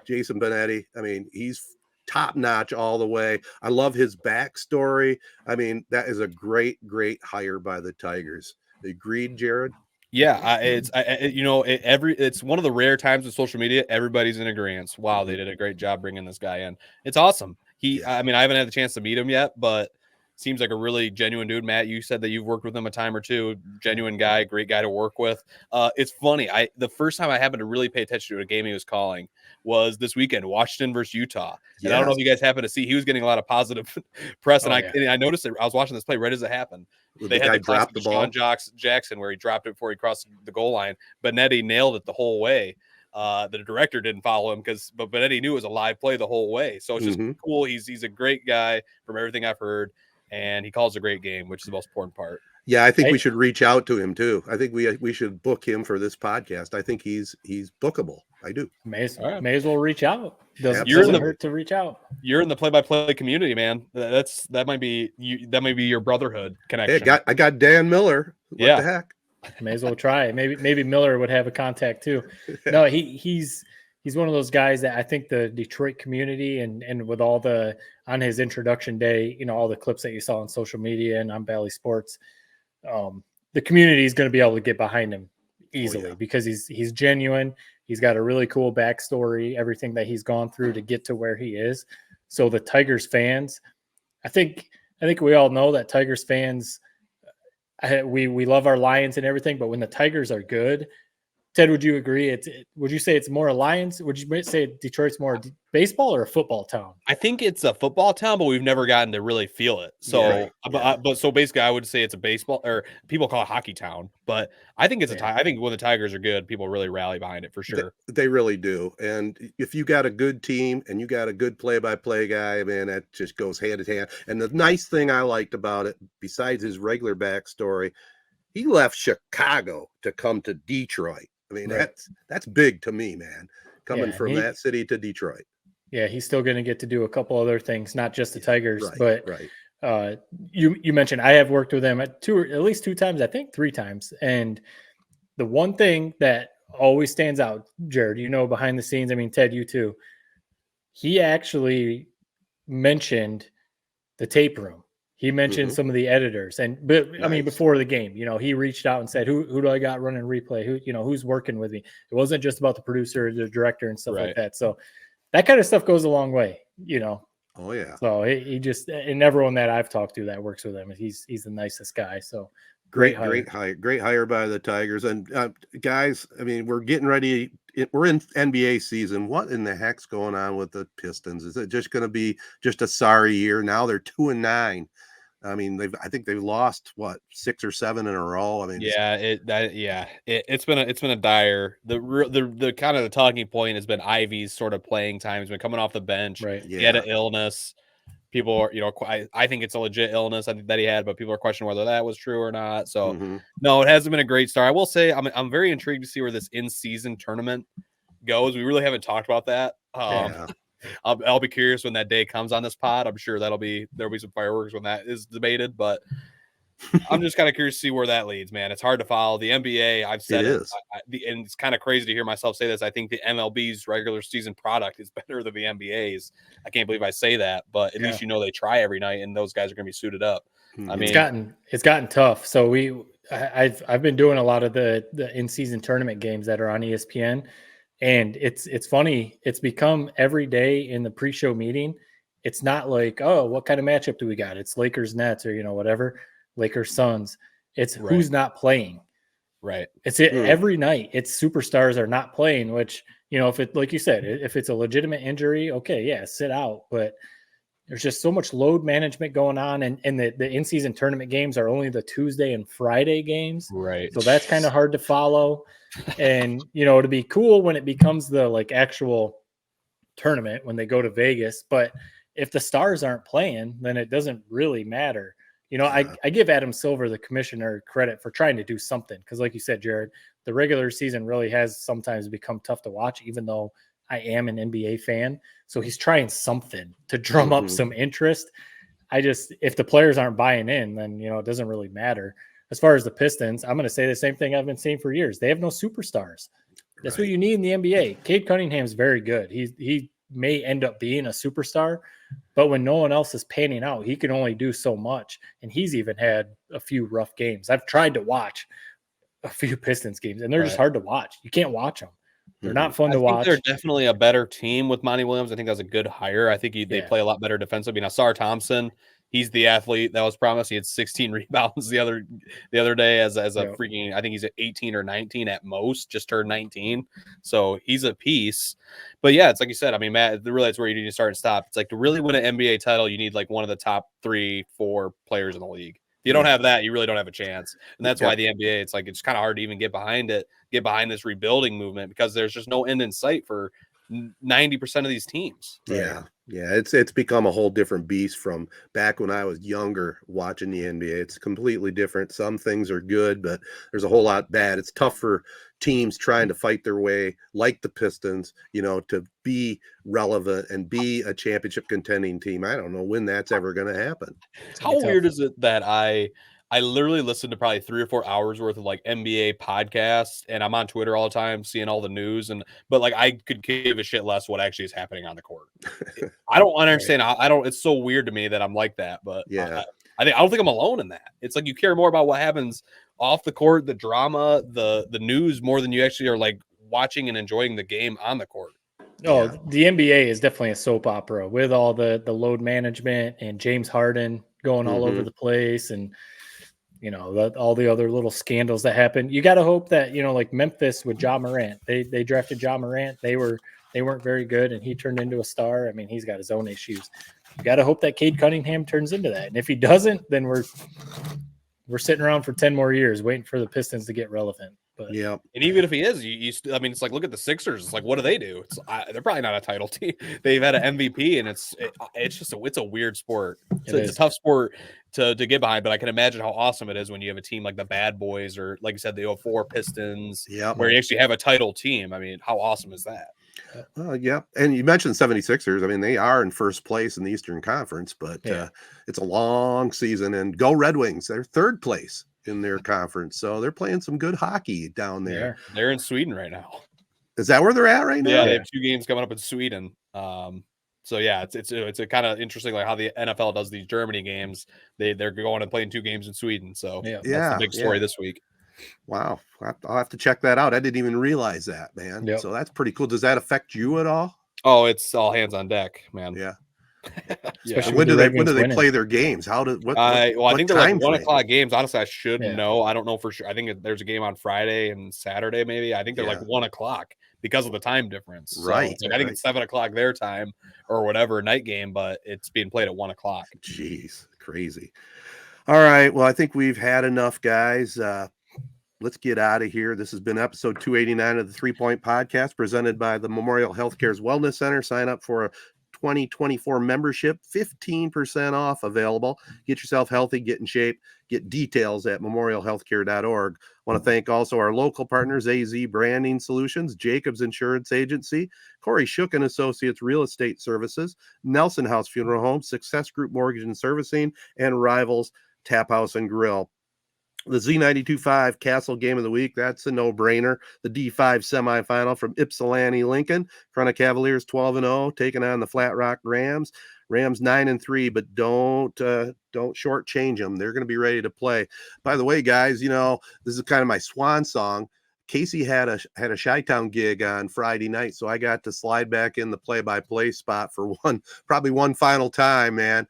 Jason Benetti. I mean, he's top notch all the way. I love his backstory. I mean, that is a great, great hire by the Tigers. Agreed, Jared? Yeah, it's one of the rare times with social media everybody's in agreement. Wow, they did a great job bringing this guy in. It's awesome. I mean, I haven't had the chance to meet him yet, but seems like a really genuine dude. Matt, you said that you've worked with him a time or two. Genuine guy, great guy to work with. It's funny. The first time I happened to really pay attention to a game he was calling was this weekend, Washington versus Utah. And I don't know if you guys happen to see, he was getting a lot of positive press. And I noticed it. I was watching this play right as it happened. They had the classic Deshaun Jackson where he dropped it before he crossed the goal line. Benetti nailed it the whole way. The director didn't follow him but Benetti knew it was a live play the whole way. So it's just cool. He's a great guy from everything I've heard. And he calls a great game, which is the most important part. Yeah, I think we should reach out to him too. I think we should book him for this podcast. I think he's bookable. I do. May as well reach out. Doesn't hurt to reach out. You're in the play-by-play community, man. That might be you. That might be your brotherhood connection. Hey, I got Dan Miller. What the heck? May as well try. Maybe Miller would have a contact too. No, he's one of those guys that I think the Detroit community and with all on his introduction day, all the clips that you saw on social media and on Bally Sports, the community is going to be able to get behind him easily because he's genuine. He's got a really cool backstory, everything that he's gone through to get to where he is. So the Tigers fans, I think we all know that Tigers fans, we love our Lions and everything, but when the Tigers are good, Ted, would you agree? Would you say it's more Lions? Would you say Detroit's more baseball or a football town? I think it's a football town, but we've never gotten to really feel it. So, so basically, I would say it's a baseball, or people call it hockey town. But I think I think when the Tigers are good, people really rally behind it for sure. They really do. And if you got a good team and you got a good play-by-play guy, man, that just goes hand in hand. And the nice thing I liked about it, besides his regular backstory, he left Chicago to come to Detroit. I mean, that's big to me, man, coming from that city to Detroit. Yeah, he's still going to get to do a couple other things, not just the Tigers, but you mentioned I have worked with him at least two times, I think 3 times. And the one thing that always stands out, Jared, behind the scenes, I mean, Ted, you too, he actually mentioned the tape room. He mentioned some of the editors, I mean, before the game, he reached out and said, who do I got running replay? Who's working with me? It wasn't just about the producer, the director and stuff like that. So that kind of stuff goes a long way, Oh yeah. So he just, and everyone that I've talked to that works with him, he's the nicest guy. So great hire by the Tigers. And guys, I mean, we're getting ready. We're in NBA season. What in the heck's going on with the Pistons? Is it just going to be just a sorry year? Now they're 2-9. I mean, I think they've lost 6 or 7 in a row. I mean, it's been a dire. The kind of the talking point has been Ivy's sort of playing time. He's been coming off the bench. Right. He had an illness. People are, I think it's a legit illness that he had, but people are questioning whether that was true or not. So no, it hasn't been a great start. I will say I'm very intrigued to see where this in-season tournament goes. We really haven't talked about that. I'll be curious when that day comes on this pod. I'm sure there'll be some fireworks when that is debated, but I'm just kind of curious to see where that leads, man. It's hard to follow the NBA. I've said it. And it's kind of crazy to hear myself say this. I think the MLB's regular season product is better than the NBA's. I can't believe I say that, but at least they try every night, and those guys are going to be suited up. I mean, it's gotten tough. So I've been doing a lot of the in-season tournament games that are on ESPN. And it's funny. It's become every day in the pre-show meeting. It's not like, oh, what kind of matchup do we got? It's Lakers Nets or whatever, Lakers Suns. It's who's not playing. Right. It's every night. It's superstars are not playing. Which if it, like you said, if it's a legitimate injury, okay, sit out. But there's just so much load management going on, and the in-season tournament games are only the Tuesday and Friday games. Right. So that's kind of hard to follow. And to be cool when it becomes the actual tournament when they go to Vegas, but if the stars aren't playing, then it doesn't really matter. I give Adam Silver, the commissioner, credit for trying to do something, because like you said, Jared, the regular season really has sometimes become tough to watch, even though I am an NBA fan. So he's trying something to drum up some interest. If the players aren't buying in, then it doesn't really matter. As far as the Pistons, I'm going to say the same thing I've been saying for years. They have no superstars. That's what you need in the NBA. Cade Cunningham's very good. He may end up being a superstar, but when no one else is panning out, he can only do so much. And he's even had a few rough games. I've tried to watch a few Pistons games, and they're just hard to watch. You can't watch them. They're not fun to I think watch. they're definitely a better team with Monty Williams. I think that's a good hire. I think they play a lot better defensively. Now, Sar Thompson, he's the athlete that was promised. He had 16 rebounds the other day as a freaking, I think he's at 18 or 19 at most, just turned 19. So he's a piece. But yeah, it's like you said, I mean, Matt, really that's where you need to start and stop. It's like to really win an NBA title, you need like one of the top 3-4 players in the league. If you don't have that, you really don't have a chance. And that's why the NBA, it's like, it's kind of hard to even get behind this rebuilding movement, because there's just no end in sight for 90% of these teams. Yeah. It's become a whole different beast from back when I was younger watching the NBA. It's completely different. Some things are good, but there's a whole lot bad. It's tough for teams trying to fight their way, like the Pistons, to be relevant and be a championship contending team. I don't know when that's ever going to happen. How weird is it that I literally listen to probably 3 or 4 hours worth of like NBA podcasts, and I'm on Twitter all the time seeing all the news, but like I could give a shit less what actually is happening on the court. I don't understand. It's so weird to me that I'm like that, but I don't think I'm alone in that. It's like you care more about what happens off the court, the drama, the news, more than you actually are like watching and enjoying the game on the court. Oh, the NBA is definitely a soap opera with all the load management and James Harden going all over the place, and all the other little scandals that happen. You got to hope that, like Memphis with Ja Morant, they drafted Ja Morant. They weren't very good, and he turned into a star. I mean, he's got his own issues. You got to hope that Cade Cunningham turns into that. And if he doesn't, then we're sitting around for 10 more years waiting for the Pistons to get relevant. But and even if he is, I mean, it's like, look at the Sixers. It's like, what do they do? They're probably not a title team. They've had an MVP, and it's a weird sport. It's a tough sport to get behind, but I can imagine how awesome it is when you have a team like the Bad Boys, or like you said, the 04 Pistons, where you actually have a title team. I mean, how awesome is that? And you mentioned 76ers. I mean, they are in first place in the Eastern Conference, but it's a long season, and go Red Wings. They're third place in their conference, so they're playing some good hockey down there. They're in Sweden right now. Is that where they're at right now? Yeah, they have 2 games coming up in Sweden. So yeah, it's a kind of interesting, like how the NFL does these Germany games. They're going and playing 2 games in Sweden. So that's the big story this week. Wow, I'll have to check that out. I didn't even realize that, man. So that's pretty cool. Does that affect you at all? Oh, it's all hands on deck, man. When do they play their games? I think they're like 1 o'clock games. Honestly, I should know. I don't know for sure. I think there's a game on Friday and Saturday, maybe. I think they're like 1 o'clock because of the time difference. Right. So I think it's 7 o'clock their time or whatever, night game, but it's being played at 1 o'clock. Jeez, crazy. All right. Well, I think we've had enough, guys. Let's get out of here. This has been episode 289 of the 3 Point Podcast, presented by the Memorial Healthcare's Wellness Center. Sign up for a 2024 membership, 15% off available. Get yourself healthy, get in shape. Get details at memorialhealthcare.org. I want to thank also our local partners, AZee Branding Solutions, Jacobs Insurance Agency, Kori Shook and Associates Real Estate Services, Nelson House Funeral Home, Success Group Mortgage and Servicing, and Rivals Taphouse and Grille. The Z92.5 Castle Game of the Week, that's a no-brainer. The D5 semifinal from Ypsilanti, Lincoln. Corunna Cavaliers 12-0, taking on the Flat Rock Rams. Rams 9-3, but don't shortchange them. They're going to be ready to play. By the way, guys, this is kind of my swan song. Casey had a Chi-Town gig on Friday night, so I got to slide back in the play-by-play spot for probably one final time, man.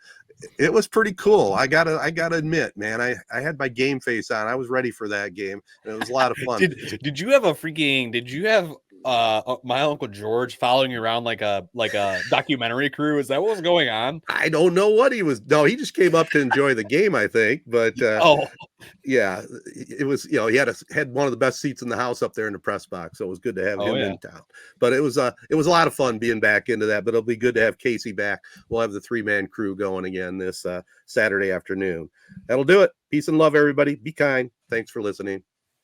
It was pretty cool. I gotta admit, man, I had my game face on. I was ready for that game, and it was a lot of fun. Did you have my Uncle George following you around like a documentary crew? Is that what was going on? I don't know what he was. No, he just came up to enjoy the game, I think. But yeah, it was, he had one of the best seats in the house up there in the press box, so it was good to have him in town. But it was a lot of fun being back into that. But it'll be good to have Casey back. We'll have the 3-man crew going again this Saturday afternoon. That'll do it. Peace and love, everybody. Be kind. Thanks for listening.